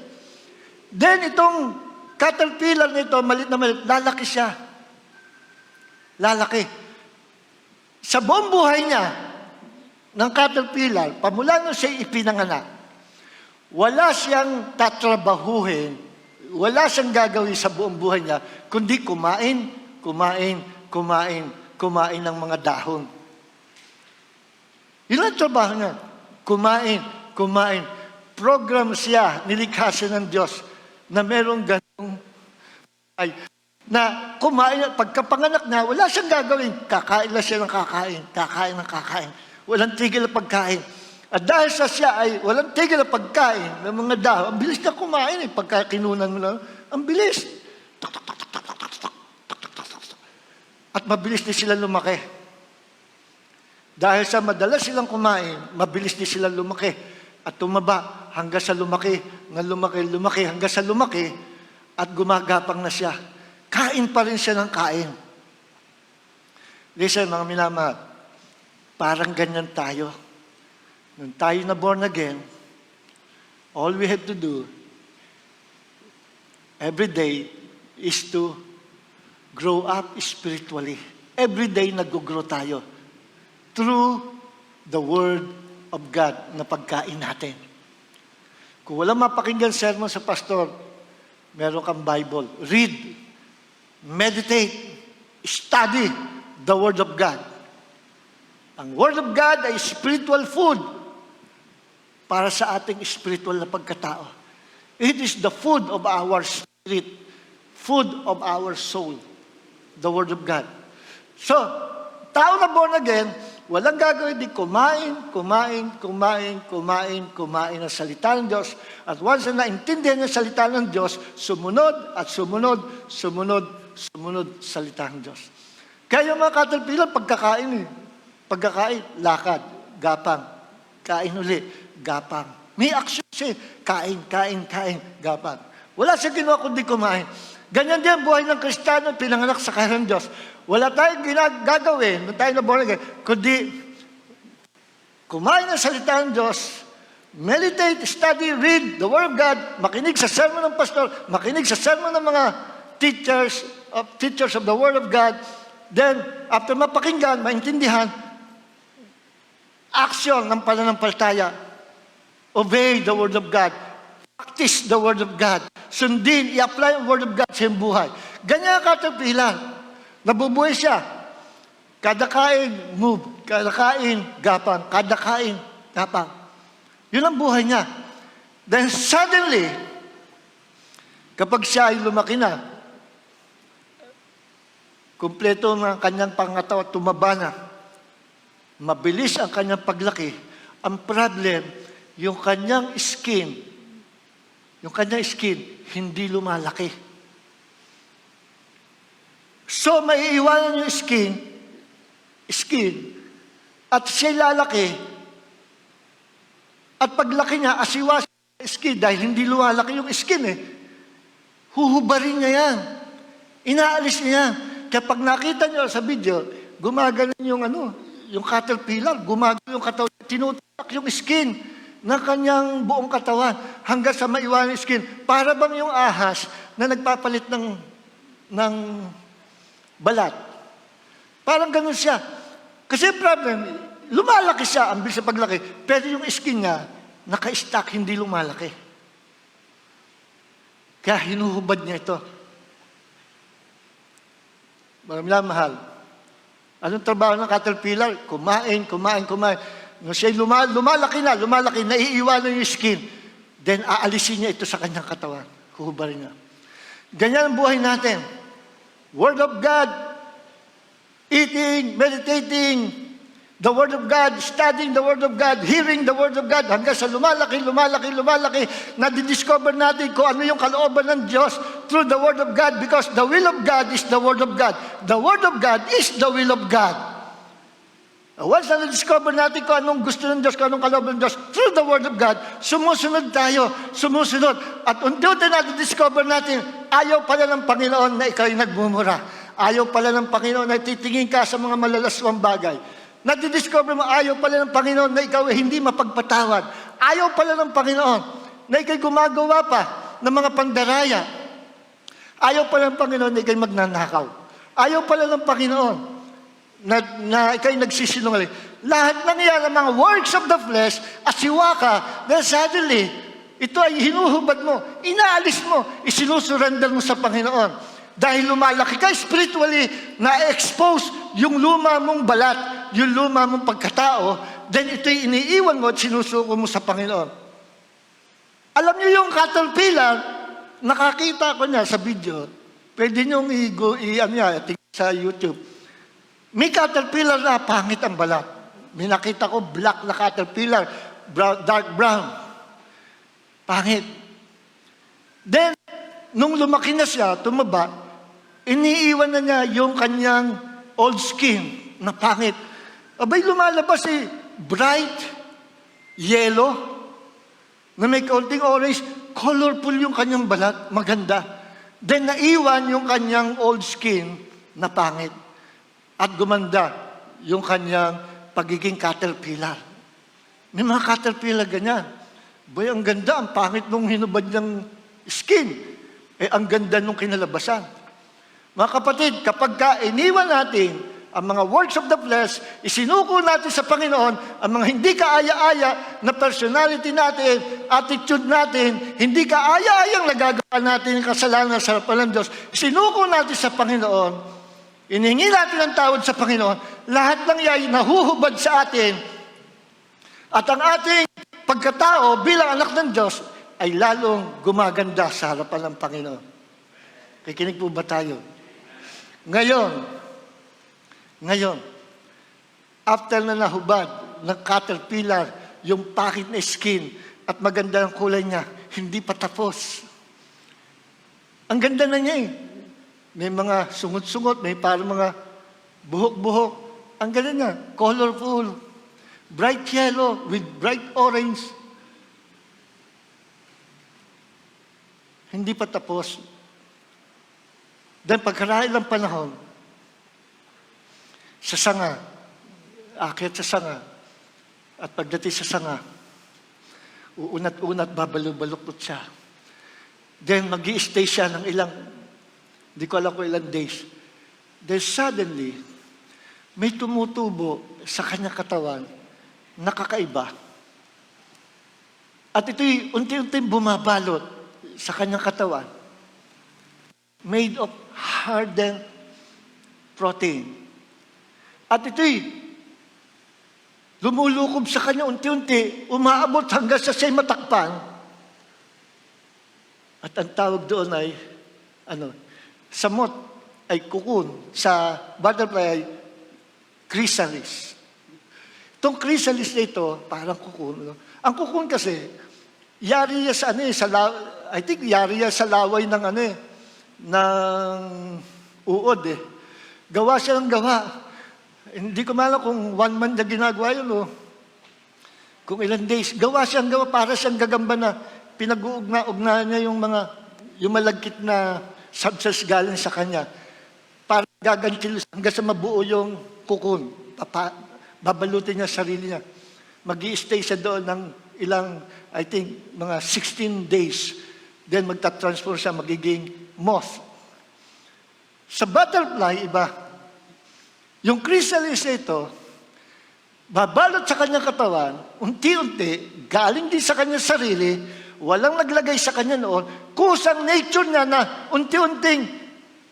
A: Then itong caterpillar nito, malit na malit, lalaki siya. Lalaki. Sa buong buhay niya, ng caterpillar, pamula nung siya ipinanganak, wala siyang tatrabahuhin, wala siyang gagawin sa buong buhay niya, kundi kumain ng mga dahon. Yun ang trabaho niya. Kumain. Program siya, nilikha siya ng Diyos, na merong ganong na kumain, pagkapanganak na, wala siyang gagawin. Kakain lang siya ng kakain. Walang tigil na pagkain. At dahil sa siya ay walang tigil na pagkain ng mga dahon, ang bilis na kumain eh. Pagka kinunan mo na, ang bilis. At mabilis din sila lumaki. Dahil sa madalas silang kumain, mabilis din sila lumaki. At tumaba hanggang sa lumaki, hanggang sa lumaki, at gumagapang na siya. Kain pa rin siya ng kain. Listen, mga minamahal, parang ganyan tayo. Nung tayo na born again, all we have to do every day is to grow up spiritually. Every day nag-grow tayo through the Word of God na pagkain natin. Kung wala mapakinggan sermon sa pastor, meron kang Bible. Read, meditate, study the Word of God. Ang Word of God ay spiritual food para sa ating spiritual na pagkatao. It is the food of our spirit, food of our soul, the Word of God. So, tao na born again, walang gagawin di kumain ng salita ng Diyos. At once na naintindihan yung salita ng Diyos, sumunod salita ng Diyos. Kaya yung mga caterpillar, pagkakain, lakad, gapang, kain uli, gapang. May action siya, kain, gapang. Wala siya ginawa kundi kumain. Ganyan din ang buhay ng Kristiyano, pinanganak sa kaya ng Diyos. Wala tayong gagawin, nung tayo na born again, kundi kumain ng salita ng Diyos, meditate, study, read the Word of God, makinig sa sermon ng pastor, makinig sa sermon ng mga teachers of the Word of God, then, after mapakinggan, maintindihan, action ng pananampalataya, obey the Word of God, practice the Word of God, sundin, i-apply ang Word of God sa iyong buhay. Ganyan ang caterpillar. Nabubuhay siya. Kada kain, move. Kada kain, gapang. Kada kain, gapang. Yun ang buhay niya. Then suddenly, kapag siya ay lumaki na, kumpleto ng kanyang pangangatawan, tumaba na, mabilis ang kanyang paglaki. Ang problem, yung kanyang skin, hindi lumalaki. So, maiiwanan yung skin, at siya lalaki, at paglaki niya, asiwa sa skin, dahil hindi lumalaki yung skin huhubarin niya yan. Inaalis niya yan. Kaya pag nakita niyo sa video, gumagano yung caterpillar, gumagano yung katawan, tinutak yung skin ng kanyang buong katawan hanggang sa maiwanan yung skin. Para bang yung ahas na nagpapalit ng balat. Parang ganun siya. Kasi problem, lumalaki siya, ang bilis sa paglaki, pero yung skin niya, naka-stack, hindi lumalaki. Kaya hinuhubad niya ito. Maraming mahal. Anong trabaho ng caterpillar? Kumain. Nung siya lumalaki na, naiiwanan yung skin, then aalisin niya ito sa kanyang katawan. Huhubarin niya. Ganyan ang buhay natin. Word of God, eating, meditating, the Word of God, studying the Word of God, hearing the Word of God, hanggang sa lumalaki, nadidiscover natin kung ano yung kalooban ng Diyos through the Word of God, because the will of God is the Word of God. The Word of God is the will of God. Once na na-discover natin kung anong gusto ng Diyos, kung anong kalooban ng Diyos, through the Word of God, sumusunod tayo. At unti-unti na-discover natin, ayaw pala ng Panginoon na ikaw ay nagmumura. Ayaw pala ng Panginoon na titingin ka sa mga malalaswang bagay. Nadidiscover mo, ayaw pala ng Panginoon na ikaw ay hindi mapagpatawad. Ayaw pala ng Panginoon na ikaw ay gumagawa pa ng mga pandaraya. Ayaw pala ng Panginoon na ikaw ay magnanakaw. Ayaw pala ng Panginoon na ikaw ay nagsisinungaling. Lahat ng iyan, ang mga works of the flesh, asiwa ka, then suddenly, ito ay hinuhubad mo, inaalis mo, isinusurrender mo sa Panginoon. Dahil lumalaki ka spiritually, na-expose yung luma mong balat, yung luma mong pagkatao, then ito'y iniiwan mo at sinusuko mo sa Panginoon. Alam niyo yung caterpillar, nakakita ko niya sa video, pwede niyong tingnan sa YouTube. May caterpillar na pangit ang balat. May nakita ko black na caterpillar, dark brown. Pangit. Then, nung lumaki na siya, tumaba, iniiwan na niya yung kanyang old skin na pangit. Abay, lumalabas bright yellow na may kaunting orange, colorful yung kanyang balat, maganda. Then, naiwan yung kanyang old skin na pangit. At gumanda yung kanyang pagiging caterpillar. May mga caterpillar ganyan. Boy, ang ganda, ang pangit nung hinubad niyang skin. Ang ganda nung kinalabasan. Mga kapatid, kapag iniwan natin ang mga works of the flesh, isinuko natin sa Panginoon, ang mga hindi kaaya-aya na personality natin, attitude natin, hindi kaaya-ayang nagagawa natin ng kasalanan sa harapan ng Diyos, isinuko natin sa Panginoon, inihingi natin ang tawad sa Panginoon, lahat ng iyan nahuhubad sa atin, at ang ating pagkatao bilang anak ng Diyos ay lalong gumaganda sa harapan ng Panginoon. Kikinig po ba tayo? Ngayon, after na nahubad ng caterpillar, yung pakit na skin at maganda ang kulay niya, hindi pa tapos. Ang ganda na niya eh. May mga sungot-sungot, may parang mga buhok-buhok. Ang ganda niya, colorful, bright yellow with bright orange. Hindi pa tapos. Then pagkaraan ng panahon, sa sanga, aakyat sa sanga, at pagdating sa sanga, uunat-unat, babalok-baloktot siya. Then mag-i-stay siya ng ilang, hindi ko alam kung ilang days. Then suddenly, may tumutubo sa kanyang katawan, nakakaiba. At ito'y unti-unti bumabalot sa kanyang katawan, made of hardened protein. At ito'y lumulukob sa kanya unti-unti, umaabot hanggang sa siya'y matakpan. At ang tawag doon ay, samot ay cocoon, sa butterfly ay chrysalis. Itong chrysalis na ito, parang cocoon. Ang cocoon kasi, yari sa I think yari sa laway ng ng uod eh. Gawa siya ng gawa. Hindi ko malam kung 1 month na ginagawa yun o kung ilang days. Gawa siyang gawa para siyang gagamba na pinag-uugna-ugna niya yung malagkit na substance galing sa kanya. Para gagantil hanggang sa mabuo yung cocoon. Babalutin niya sarili niya. Mag-i-stay siya doon ng ilang, I think, mga 16 days. Then magta-transform siya, magiging moth. Sa butterfly, iba. Yung chrysalis ito, babalot sa kanyang katawan, unti-unti, galing din sa kanyang sarili, walang naglagay sa kanya noon, kusang nature niya na unti-unting,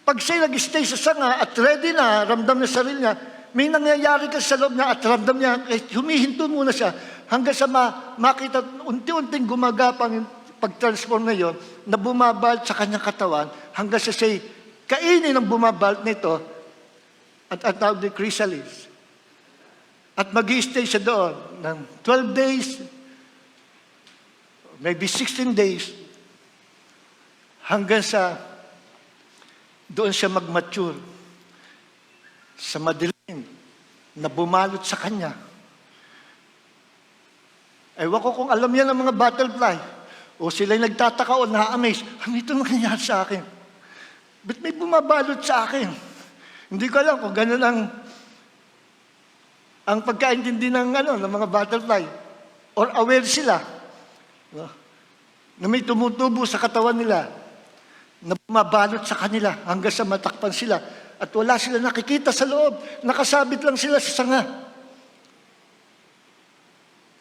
A: pag siya nag-stay sa sanga at ready na, ramdam na sarili niya, may nangyayari ka sa loob niya at ramdam niya, humihinto muna siya, hanggang sa makita, unti-unting gumagapang pag-transform na yun, na bumabalt sa kanyang katawan, hanggang sa siya kainin ang bumabalt nito, at ang tawag ni chrysalis. At mag-i-stay siya doon ng 12 days, maybe 16 days, hanggang sa doon siya mag-mature sa madilim na bumalot sa kanya. Ewan ko kung alam yan ng mga butterfly o sila'y nagtataka o na-amaze, ano ito nangyayari sa akin? Ba't may bumabalot sa akin? Hindi ko alam kung gano'n ang pagkaintindi ng mga butterfly. Or aware sila. Na may tumutubo sa katawan nila. Na bumabalot sa kanila hanggang sa matakpan sila. At wala sila nakikita sa loob. Nakasabit lang sila sa sanga.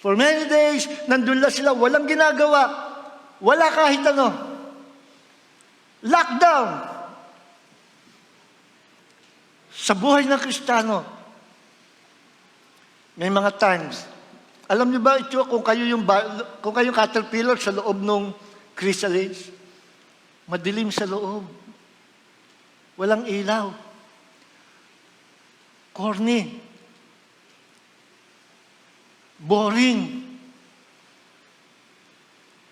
A: For many days, nandun lang sila. Walang ginagawa. Wala kahit ano. Lockdown. Sa buhay ng Kristiyano, may mga times. Alam niyo ba ito kung kayo yung caterpillar sa loob ng chrysalis? Madilim sa loob. Walang ilaw. Corny. Boring.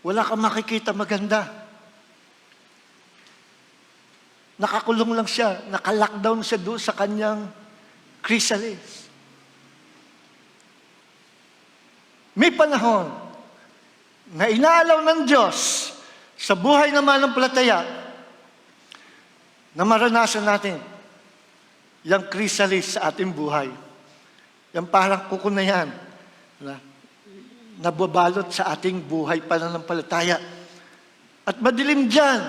A: Wala kang makikita maganda. Nakakulong lang siya, naka-lockdown siya doon sa kanyang chrysalis. May panahon na inaalaw ng Diyos sa buhay ng mananampalataya na maranasan natin yung chrysalis sa ating buhay. Yung parang kuko na yan, na nababalot sa ating buhay pananampalataya. At madilim dyan,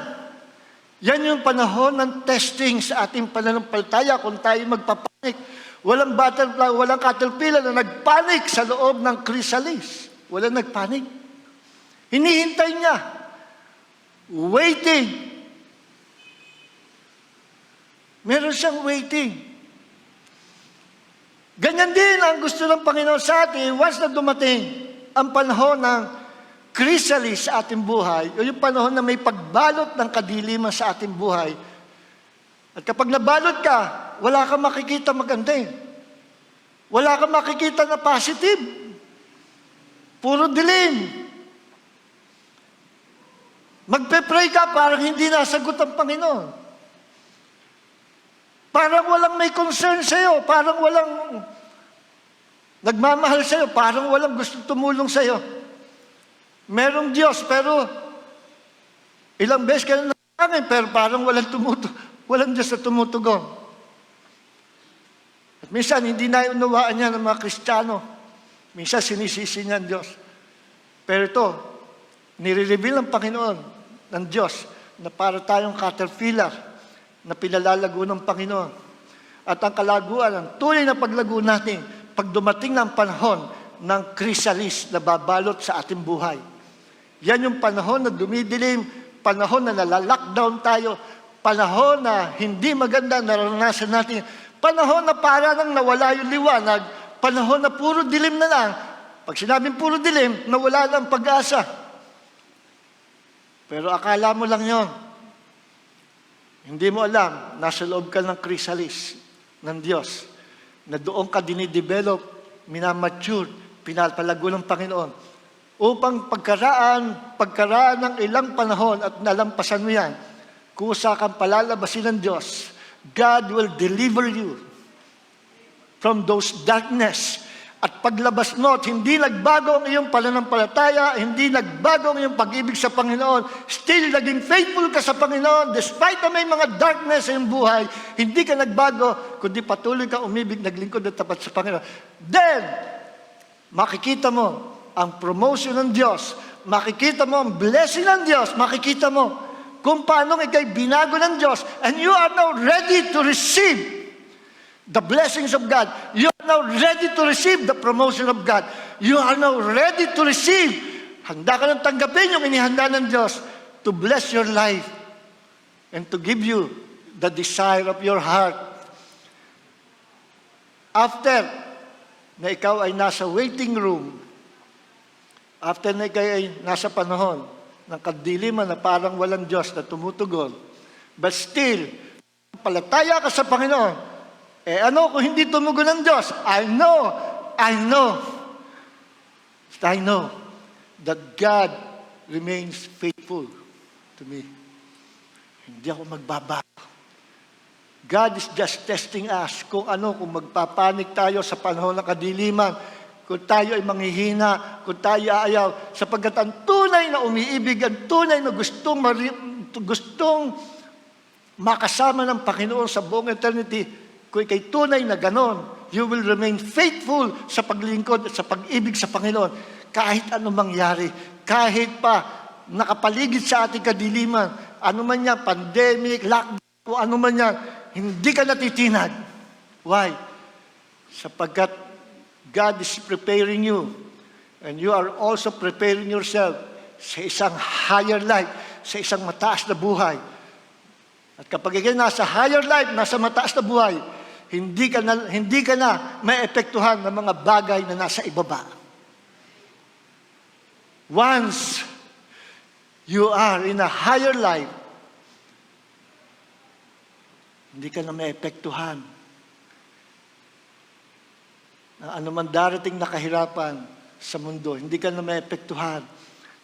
A: Yan yung panahon ng testing sa ating pananampalataya kung tayo magpapanik. Walang butterfly, walang caterpillar na nagpanik sa loob ng chrysalis. Walang nagpanik. Hinihintay niya. Waiting. Meron siyang waiting. Ganyan din ang gusto ng Panginoon sa atin once na dumating ang panahon ng chrysalis sa ating buhay, o yung panahon na may pagbalot ng kadiliman sa ating buhay. At kapag nabalot ka, wala kang makikita maganda eh. Wala kang makikita na positive. Puro dilim. Magpe-pray ka, parang hindi nasagot ang Panginoon. Parang walang may concern sa'yo, parang walang nagmamahal sa'yo, parang walang gusto tumulong sa'yo. Merong Diyos, pero ilang beses ka na nakangin, pero parang walang Diyos na tumutugon. At minsan, hindi na unawaan niya ng mga Kristiyano. Minsan, sinisisi niya ang Diyos. Pero ito, nire-reveal ng Panginoon, ng Diyos, na para tayong caterpillar, na pinalalago ng Panginoon. At ang kalaguan, ang tunay na paglago natin, pag dumating ng panahon ng chrysalis na babalot sa ating buhay. Yan yung panahon na dumidilim, panahon na nalalockdown tayo, panahon na hindi maganda naranasan natin, panahon na para nang nawala yung liwanag, panahon na puro dilim na lang. Pag sinabing puro dilim, nawala lang pag-asa. Pero akala mo lang yon. Hindi mo alam, nasa loob ka ng chrysalis ng Diyos, na doon ka dinidevelop, minamature, pinapalago ng Panginoon, upang pagkaraan ng ilang panahon at nalampasan mo yan, kusa kang palalabasin ng Diyos, God will deliver you from those darkness. At paglabas mo, at hindi nagbago ang iyong pananampalataya, hindi nagbago ang iyong pag-ibig sa Panginoon, still naging faithful ka sa Panginoon, despite na may mga darkness sa iyong buhay, hindi ka nagbago, kundi patuloy ka umibig, naglingkod at tapat sa Panginoon. Then, makikita mo ang promotion ng Diyos, makikita mo ang blessing ng Diyos, makikita mo kung paano ikay binago ng Diyos, and you are now ready to receive the blessings of God. You are now ready to receive the promotion of God. You are now ready to receive. Handa ka nang tanggapin yung inihanda ng Diyos to bless your life and to give you the desire of your heart. After na ikaw ay nasa waiting room, after na ikaw ay nasa panahon ng kadiliman na parang walang Diyos na tumutugon, but still, palataya ka sa Panginoon, ano kung hindi tumugon ng Diyos? I know that God remains faithful to me. Hindi ako magbabago. God is just testing us kung magpapanik tayo sa panahon ng kadiliman, kung tayo ay manghihina, kung tayo aayaw, sapagkat ang tunay na umiibig, ang tunay na gustong makasama ng Panginoon sa buong eternity, kung ikay tunay na ganon, you will remain faithful sa paglingkod at sa pag-ibig sa Panginoon. Kahit anong mangyari, kahit pa nakapaligid sa ating kadiliman, ano man yan, pandemic, lockdown, kung ano man yan, hindi ka natitinag. Why? Sapagkat God is preparing you, and you are also preparing yourself sa isang higher life, sa isang mataas na buhay. At kapag ikay nasa higher life, nasa mataas na buhay, hindi ka na maepektuhan ng mga bagay na nasa ibaba. Once you are in a higher life, hindi ka na maepektuhan ng anuman darating na kahirapan sa mundo. Hindi ka na maepektuhan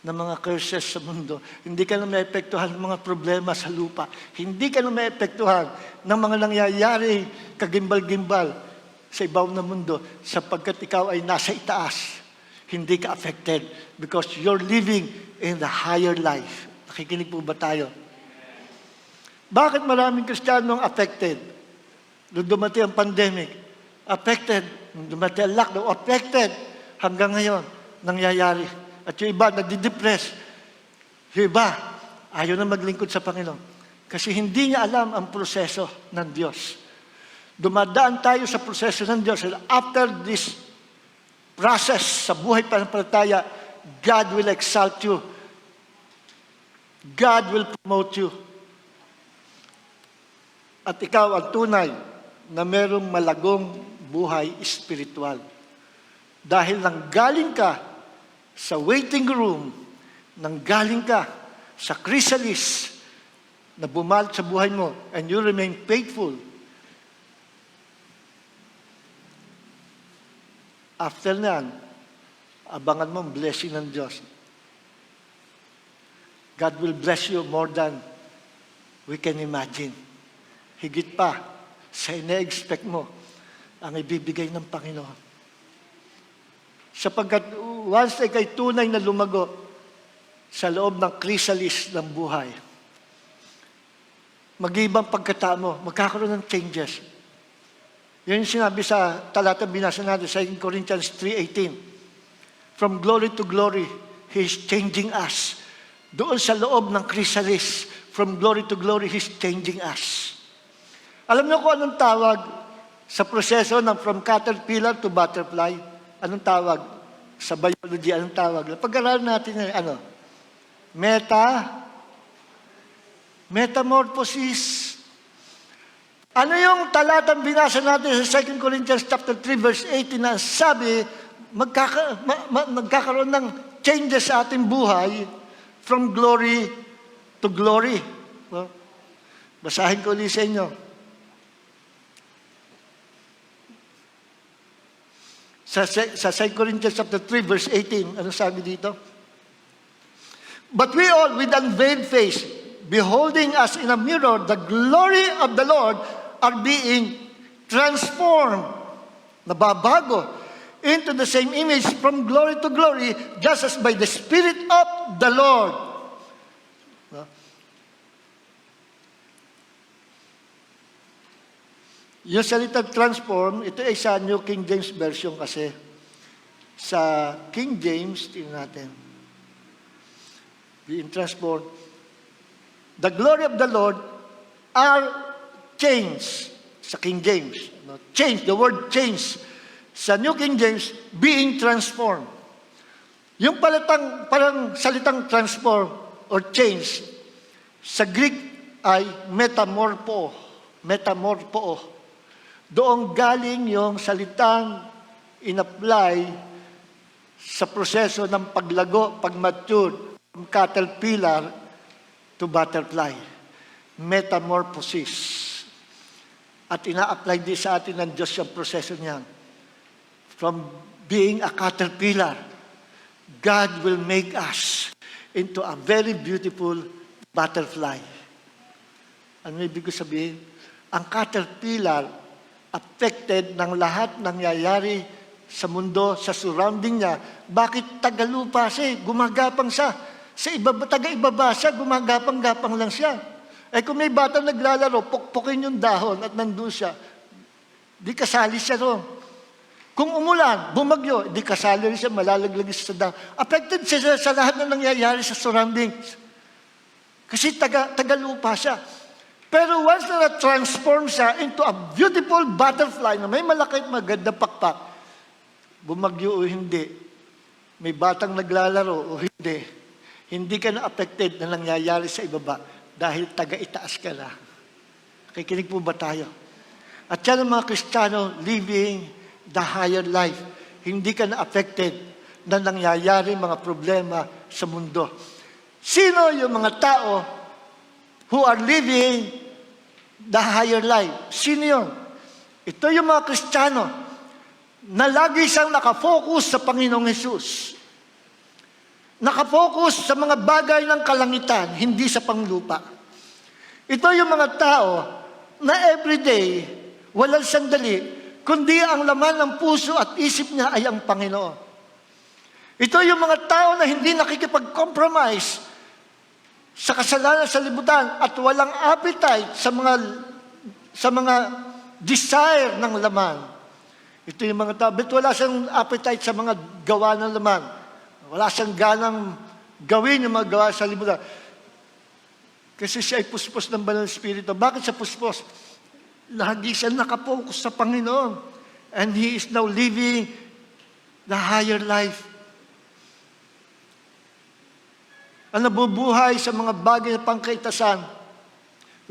A: ng mga curses sa mundo. Hindi ka na maepektuhan ng mga problema sa lupa. Hindi ka na maepektuhan ng mga nangyayari kagimbal-gimbal sa ibabaw ng mundo sapagkat ikaw ay nasa itaas. Hindi ka affected because you're living in the higher life. Nakikinig po ba tayo? Bakit maraming Kristiyanong affected? Nung dumating ang pandemic, affected. Nung dumating ang lockdown, affected. Hanggang ngayon, nangyayari. At yung iba, nadidepress. Yung iba, ayaw na maglingkod sa Panginoon. Kasi hindi niya alam ang proseso ng Diyos. Dumadaan tayo sa proseso ng Diyos. And after this process sa buhay pananampalataya, God will exalt you. God will promote you. At ikaw ang tunay na merong malagong buhay espiritual. Dahil nanggaling ka sa waiting room, nanggaling ka sa chrysalis na bumalat sa buhay mo, and you remain faithful. After nan, abangan mo ang blessing ng Diyos. God will bless you more than we can imagine. Higit pa sa ina-expect mo ang ibibigay ng Panginoon. Sapagkat once ay kay tunay na lumago sa loob ng chrysalis ng buhay, mag-iibang pagkatao mo, magkakaroon ng changes. Yan yung sinabi sa talata binasa natin sa 2 Corinthians 3:18. From glory to glory, He is changing us. Doon sa loob ng chrysalis, from glory to glory, He's changing us. Alam niyo kung anong tawag sa proseso ng from caterpillar to butterfly? Anong tawag? Sa biology, anong tawag? Pag-aralan natin ano? Metamorphosis. Ano yung talatang binasa natin sa 2 Corinthians chapter 3 verse 18 na sabi, magkakaroon ng changes sa ating buhay from glory to glory. Well, basahin ko ulit sa inyo. Sa 2 Corinthians chapter 3 verse 18, ano sabi dito? But we all with unveiled face, beholding as in a mirror the glory of the Lord, are being transformed, nababago, into the same image from glory to glory, just as by the Spirit of the Lord. No? Yung salita transform, ito ay sa New King James Version kasi. Sa King James, tingnan natin. Being transformed. The glory of the Lord are changed. Sa King James. No? Change, the word change. Sa New King James, being transformed. Yung parang salitang transform or change, sa Greek ay metamorpho. Metamorpho. Doon galing yung salitang in-apply sa proseso ng paglago, pag-mature, from caterpillar to butterfly. Metamorphosis. At ina-apply din sa atin ng Diyos yung proseso niyan. From being a caterpillar, God will make us into a very beautiful butterfly. Ano ibig ko sabihin? Ang caterpillar, affected ng lahat ng nangyayari sa mundo, sa surrounding niya. Bakit tagalupa siya? Gumagapang siya. Sa taga-ibaba siya, gumagapang-gapang lang siya. Eh kung may batang naglalaro, pukpukin yung dahon at nandun siya, di kasali siya roon. Kung umulan, bumagyo, di kasali rin siya, malalaglag siya sa dahon. Affected siya sa lahat ng nangyayari sa surroundings. Kasi tagalupa siya. Pero once na transform siya into a beautiful butterfly na may malaki at magandang pakpak, bumagyo o hindi, may batang naglalaro o hindi ka na affected na nangyayari sa ibaba dahil taga-itaas ka na. Kikinig po ba tayo? At yan ang mga Kristiyano living the higher life. Hindi ka na affected na nangyayari mga problema sa mundo. Sino yung mga tao who are living the higher life? Sino yun? Ito yung mga Kristiyano na lagi siyang nakafocus sa Panginoong Hesus. Nakafocus sa mga bagay ng kalangitan, hindi sa panglupa. Ito yung mga tao na everyday, walang sandali, kundi ang laman ng puso at isip niya ay ang Panginoon. Ito yung mga tao na hindi nakikipag-compromise sa kasalanan sa libutan at walang appetite sa mga desire ng laman. Ito yung mga tao, but wala siyang appetite sa mga gawa ng laman. Wala siyang ganang gawin yung mga gawa sa libutan. Kasi siya ay puspos ng Banal na Espiritu. Bakit siya puspos? Lagi siya nakapokus sa Panginoon. And he is now living the higher life. Ang nabubuhay sa mga bagay na pangkaitasan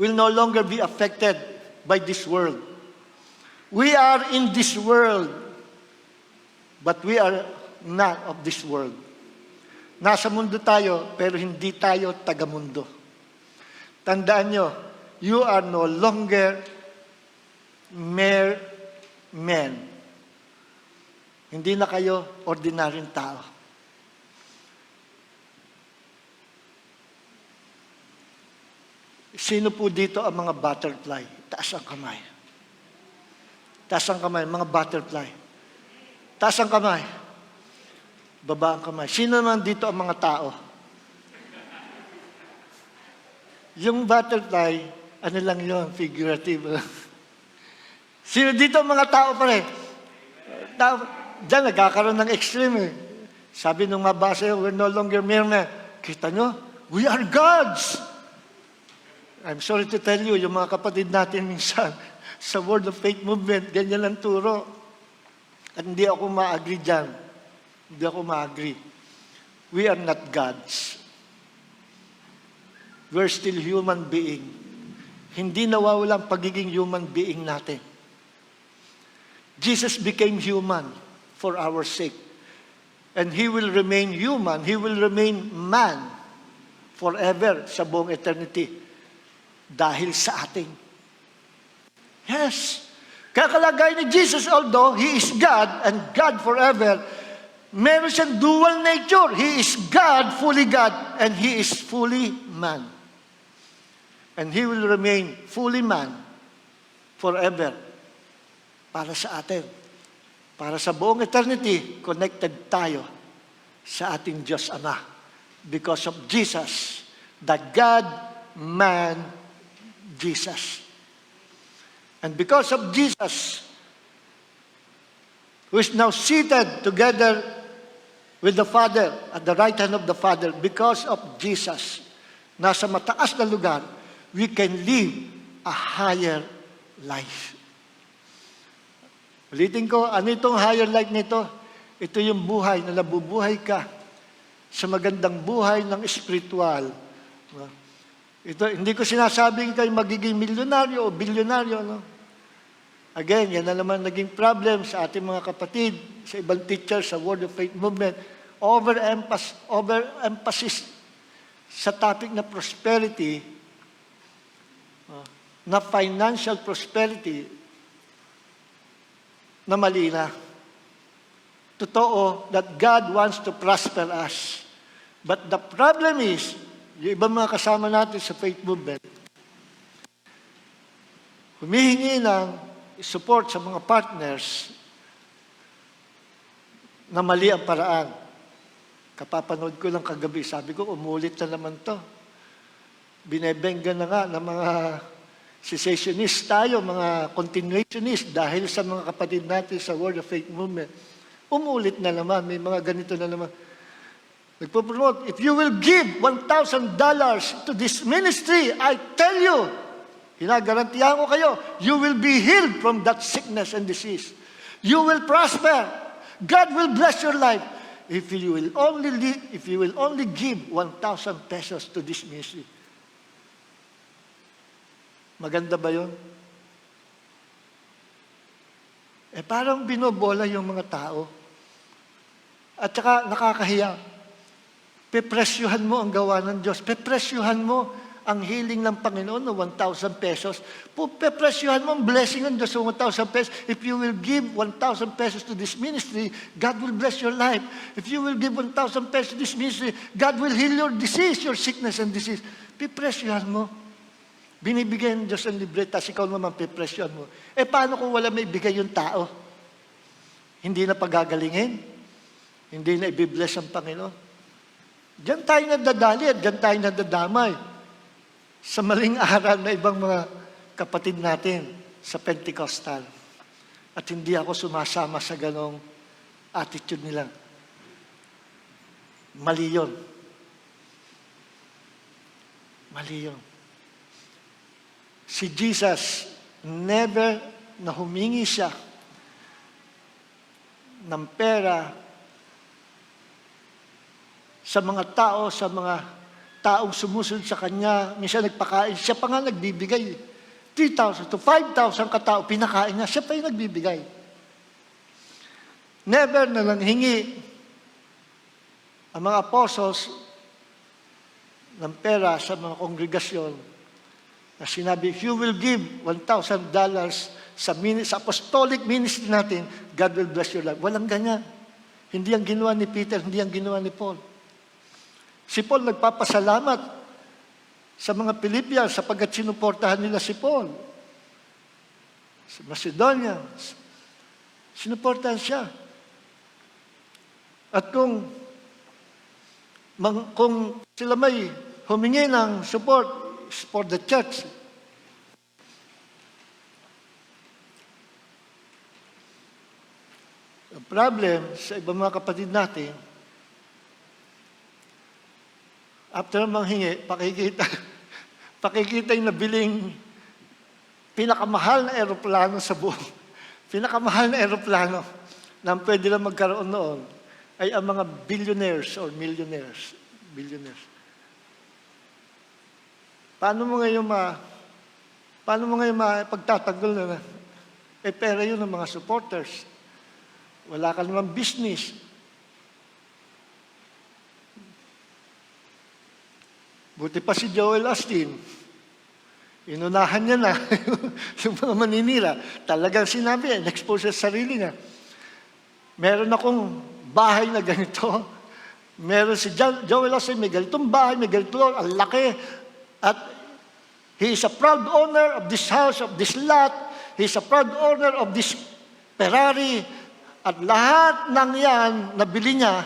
A: will no longer be affected by this world. We are in this world, but we are not of this world. Nasa mundo tayo, pero hindi tayo taga-mundo. Tandaan nyo, you are no longer mere men. Hindi na kayo ordinaryong tao. Sino po dito ang mga butterfly? Taas ang kamay. Taas ang kamay, mga butterfly. Taas ang kamay. Baba ang kamay. Sino naman dito ang mga tao? Yung butterfly, ano lang yun, figurative. Sino dito ang mga tao pa rin? Diyan, nagkakaroon ng extreme eh. Sabi nung mabasa, we're no longer mere men. Kita nyo, we are gods. I'm sorry to tell you, yung mga kapatid natin minsan, sa Word of Faith movement, ganyan ang turo. At hindi ako ma-agree dyan. Hindi ako ma-agree. We are not gods. We're still human being. Hindi nawawala ang pagiging human being natin. Jesus became human for our sake. And He will remain human. He will remain man forever sa buong eternity. Dahil sa ating. Yes. Kaya kalagay ni Jesus, although He is God and God forever, meron siyang dual nature. He is God, fully God, and He is fully man. And He will remain fully man forever para sa atin. Para sa buong eternity, connected tayo sa ating Diyos Ama. Because of Jesus, the God-man Jesus. And because of Jesus, who is now seated together with the Father, at the right hand of the Father, because of Jesus, nasa mataas na lugar, we can live a higher life. Ulitin ko, ano itong higher life nito? Ito yung buhay na nabubuhay ka sa magandang buhay ng espiritual. Ito, hindi ko sinasabing kayo magiging milyonaryo o bilyonaryo. No? Again, yan na naman naging problem sa ating mga kapatid, sa ibang teachers, sa Word of Faith movement. Overemphasis sa topic na prosperity, na financial prosperity, na mali na. Totoo that God wants to prosper us. But the problem is, yung ibang mga kasama natin sa faith movement, humihingi ng support sa mga partners na mali ang paraan. Kapapanood ko lang kagabi, sabi ko, umulit na naman to. Binebengga na nga ng mga cessationist tayo, mga continuationist, dahil sa mga kapatid natin sa Word of Faith movement. Umulit na naman, may mga ganito na naman. Nagpo-promote, if you will give $1,000 to this ministry, I tell you, hinagarantiyan ko kayo, you will be healed from that sickness and disease. You will prosper. God will bless your life. If you will only give 1,000 pesos to this ministry. Maganda ba yun? Parang binobola yung mga tao. At saka nakakahiya. Pepresyuhan mo ang gawa ng Diyos. Pepresyuhan mo ang healing ng Panginoon na 1,000 pesos. Pepresyuhan mo ang blessing ng Diyos sa 1,000 pesos. If you will give 1,000 pesos to this ministry, God will bless your life. If you will give 1,000 pesos to this ministry, God will heal your disease, your sickness and disease. Pepresyuhan mo. Binibigyan ng Diyos ang libre, tapos ikaw naman pepresyon mo. Paano kung wala may bigay yung tao? Hindi na pagagalingin? Hindi na ibibless ang Panginoon? Diyan tayo nadadali at diyan tayo nadadamay sa maling aral na ibang mga kapatid natin sa Pentecostal. At hindi ako sumasama sa ganong attitude nila. Mali yun. Mali yun. Si Jesus, never na humingi siya ng pera sa mga taong sumusunod sa Kanya. Minsan nagpakain, siya pa nga nagbibigay. 3,000 to 5,000 katao, pinakain niya, siya pa yung nagbibigay. Never na lang hingi ang mga apostles ng pera sa mga kongregasyon na sinabi, if you will give $1,000 sa apostolic ministry natin, God will bless your life. Walang ganyan. Hindi ang ginawa ni Peter, hindi ang ginawa ni Paul. Si Paul nagpapasalamat sa mga Philippians sapagkat sinuportahan nila si Paul. Sa Macedonia, sinuportahan siya. At kung sila may humingi ng support for the church, ang problem sa ibang mga kapatid natin, after manghingi, pakikita yung nabiling pinakamahal na aeroplano sa buong, pinakamahal na aeroplano na pwede lang magkaroon noon ay ang mga billionaires or millionaires. Billionaires. Paano mo ngayon pagtatanggol na pera yun ng mga supporters. Wala ka naman business. Buti pa si Joel Austin. Inunahan niya na yung mga maninira. Talagang sinabi, in-expose sa sarili niya. Meron akong bahay na ganito. Meron si Joel Austin, may ganitong bahay, may ganitong, ang laki. At he is a proud owner of this house, of this lot. He is a proud owner of this Ferrari. At lahat ng yan, nabili niya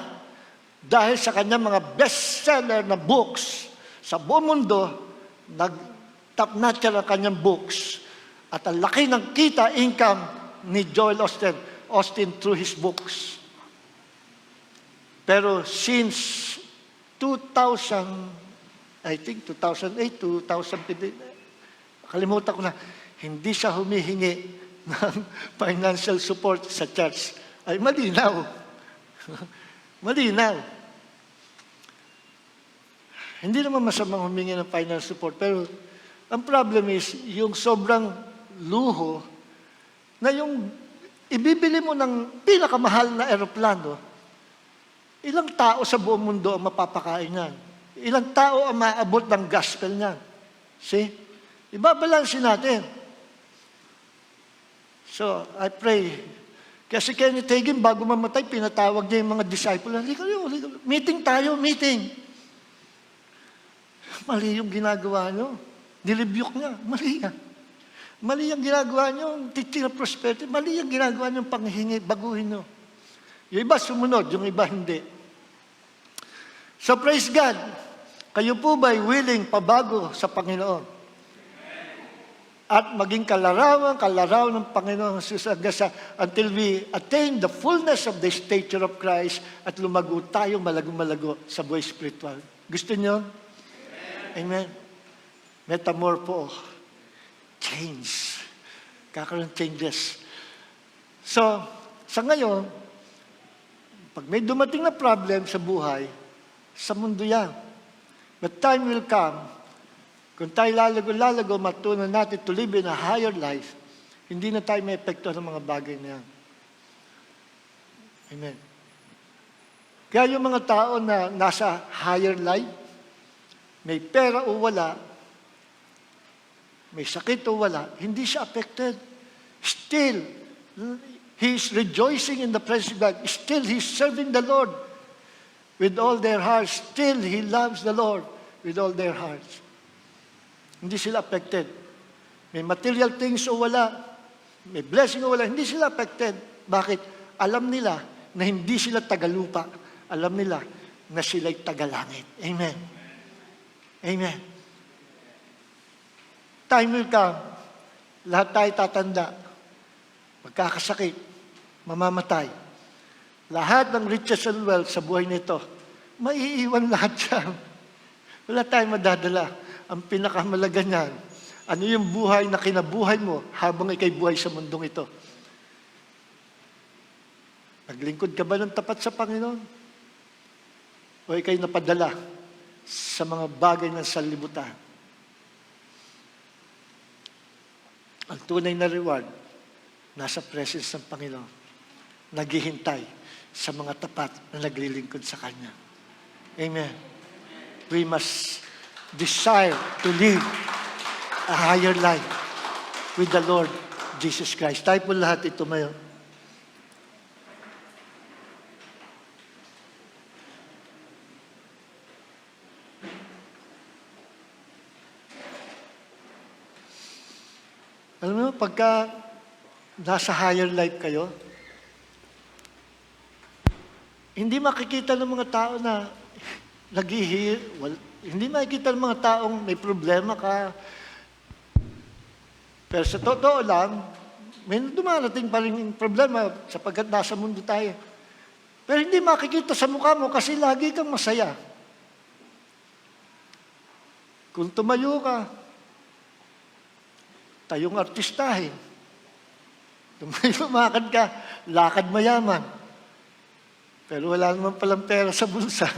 A: dahil sa kanyang mga bestseller na books. Sa buong mundo, nag-top notch ang kanyang books. At ang laki ng kita, income ni Joel Austin through his books. Pero since 2008, 2015, kalimutan ko na, hindi siya humihingi ng financial support sa church. Ay, malinaw. Malinaw. Hindi naman masamang humingi ng financial support, pero ang problem is, yung sobrang luho na yung ibibili mo ng pinakamahal na aeroplano, ilang tao sa buong mundo ang mapapakain niyan? Ilang tao ang maabot ng gospel niyan? See? Ibabalansin natin. So, I pray. Kasi Kenneth Hagin, bago mamatay, pinatawag niya yung mga disciple. Meeting tayo, meeting. Mali yung ginagawa niyo. Nirebuke niya. Mali yan. Mali yung ginagawa niyo, teaching of prosperity. Mali yung ginagawa niyo, panghingi, baguhin niyo. Yung iba sumunod, yung iba hindi. So praise God. Kayo po ba'y willing pabago sa Panginoon? At maging kalarawan ng Panginoon Jesus until we attain the fullness of the stature of Christ at lumago tayo malago-malago sa buhay spiritual. Gusto niyo? Amen. Metamorpho. Change. Kakaroon changes. So, sa ngayon, pag may dumating na problem sa buhay, sa mundo yan. But time will come, kung tayo lalago, matunan natin to live in a higher life, hindi na tayo may epekto ng mga bagay na yan. Amen. Kaya yung mga tao na nasa higher life, may pera o wala, may sakit o wala, hindi siya affected. Still, he is rejoicing in the presence of God. Still, he is serving the Lord with all their hearts. Still, he loves the Lord with all their hearts. Hindi sila affected. May material things o wala, may blessing o wala, hindi sila affected. Bakit? Alam nila na hindi sila tagalupa. Alam nila na sila'y tagalangit. Amen. Amen. Time will come, lahat tayo tatanda, magkakasakit, mamamatay. Lahat ng riches and wealth sa buhay nito, maiiwan lahat yan. Wala tayong madadala. Ang pinakamalaga niyan Ano yung buhay na kinabuhay mo habang ikay buhay sa mundong ito? Naglingkod ka ba ng tapat sa Panginoon? O ikay napadala sa mga bagay ng sanlibutan? Ang tunay na reward, nasa presence ng Panginoon, naghihintay sa mga tapat na naglilingkod sa Kanya. Amen. We must desire to live a higher life with the Lord Jesus Christ. Tayo po lahat ito mayo. Alam mo, pagka nasa higher life kayo, hindi makikita ng mga tao na hindi makikita ng mga taong may problema ka. Pero sa totoo lang, may dumarating pa rin problema sapagkat nasa mundo tayo. Pero hindi makikita sa mukha mo kasi lagi kang masaya. Kung tumayo ka, tayong artistahin. Lumakad ka, lakad mayaman. Pero wala naman palang pera sa bulsa.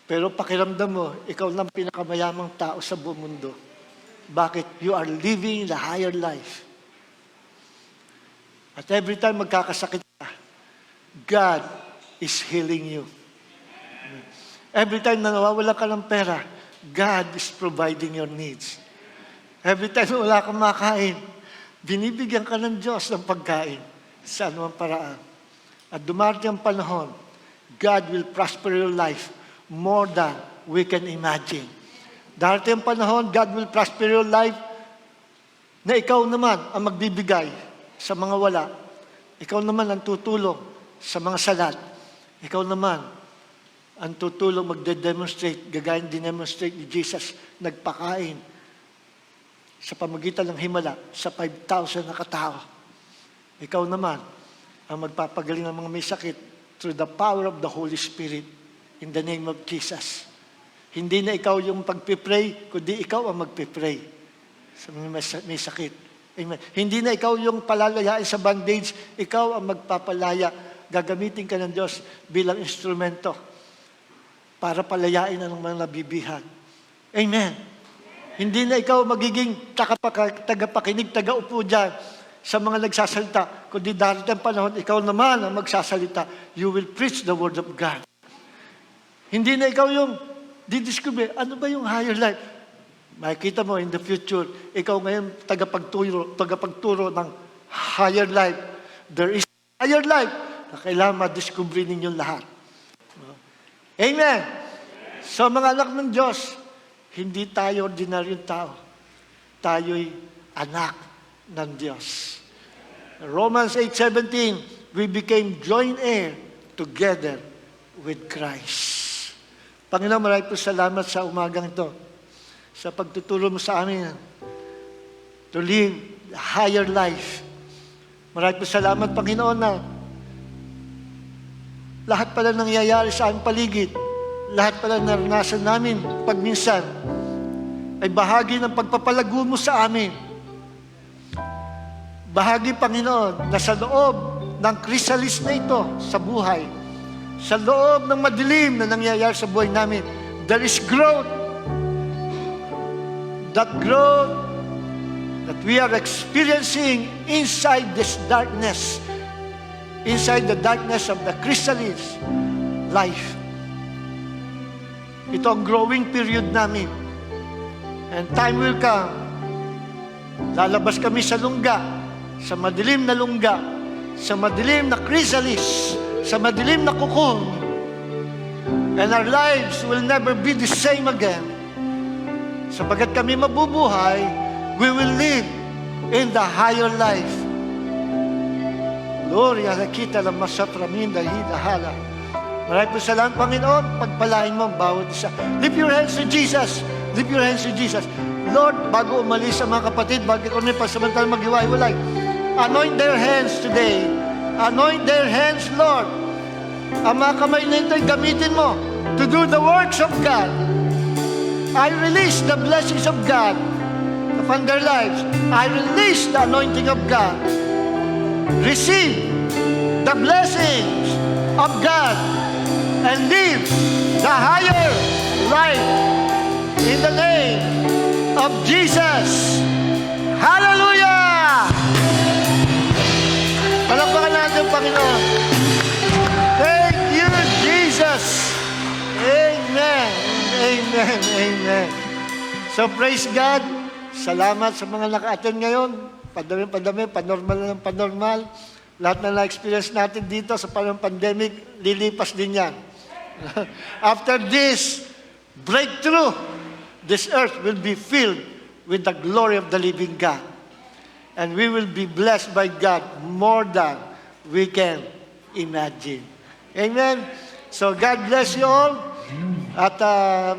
A: Pero pakiramdam mo, ikaw lang pinakamayamang tao sa buong mundo. Bakit? You are living the higher life. At every time magkakasakit ka, God is healing you. Every time na nawawala ka ng pera, God is providing your needs. Every time na wala kang makain, binibigyan ka ng Diyos ng pagkain sa anumang paraan. At dumarating ang panahon, God will prosper your life more than we can imagine. Darating ang panahon, God will prosper your life na ikaw naman ang magbibigay sa mga wala. Ikaw naman ang tutulong sa mga salat. Ikaw naman ang tutulong magde-demonstrate, gagawin dinemonstrate ni Jesus, nagpakain sa pamagitan ng himala sa 5,000 na katao. Ikaw naman ang magpapagaling ng mga may sakit through the power of the Holy Spirit in the name of Jesus. Hindi na ikaw yung pagpipray, kundi ikaw ang magpipray sa mga may sakit. Amen. Hindi na ikaw yung palalayain sa bandage, ikaw ang magpapalaya. Gagamitin ka ng Diyos bilang instrumento para palayain ang mga nabibihan. Amen. Hindi na ikaw magiging tagapakinig, tagaupo dyan sa mga nagsasalita, kundi darating ang panahon, ikaw naman ang magsasalita. You will preach the word of God. Hindi na ikaw yung didiscover, ano ba yung higher life? Makikita mo in the future, ikaw ngayon tagapagturo ng higher life. There is higher life na kailangan madiscover ninyo lahat. Amen. So mga anak ng Diyos, hindi tayo ordinaryong tao. Tayo'y anak ng Diyos. Romans 8:17, we became joint heir together with Christ. Panginoon, maraming po salamat sa umagang ito, sa pagtuturo mo sa amin to live a higher life. Maraming po salamat, Panginoon, na lahat pala nangyayari sa aming paligid, lahat pala naranasan namin pagminsan, ay bahagi ng pagpapalago mo sa amin. Bahagi, Panginoon, na sa loob ng chrysalis na ito sa buhay, sa loob ng madilim na nangyayari sa buhay namin, there is growth. That growth that we are experiencing inside this darkness, inside the darkness of the chrysalis life. Ito ang growing period namin. And time will come, lalabas kami sa lungga, sa madilim na lungga, sa madilim na chrysalis, sa madilim na kukong. And our lives will never be the same again. Sapagat kami mabubuhay, we will live in the higher life. Gloria na kita ng masapraminda hidahala. Maraming po salamat, Panginoon. Pagpalain mo ang bawat isa. Lift your hands to Jesus. Lift your hands to Jesus. Lord, bago umalis sa mga kapatid, bago kami pasamantalang maghiwa-hiwalay, anoint their hands today. Anoint their hands, Lord. Ang mga kamay na ito'y gamitin mo to do the works of God. I release the blessings of God upon their lives. I release the anointing of God. Receive the blessings of God and live the higher life in the name of Jesus. Hallelujah! Palakpakan natin, Panginoon. Thank you, Jesus. Amen. Amen. Amen. So praise God. Salamat sa mga naka-attend ngayon. Padami, panormal na ng panormal. Lahat na na-experience natin dito sa panahon pandemic, lilipas din yan. After this breakthrough, this earth will be filled with the glory of the living God. And we will be blessed by God more than we can imagine. Amen? So God bless you all. At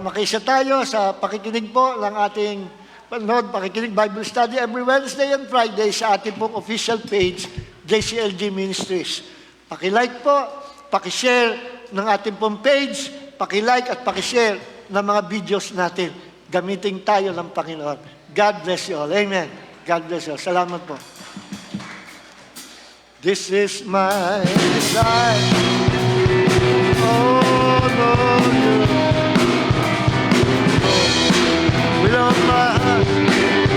A: makiisa tayo sa pakikinig po ng ating panood, pakikinig Bible study every Wednesday and Friday sa ating pong official page, JCLG Ministries. Pakilike po, pakishare ng ating pong page, pakilike at pakishare ng mga videos natin. Gamitin tayo ng Panginoon. God bless you all. Amen. God bless you all. Salamat po. This is my desire. Oh, Lord, you will of my heart.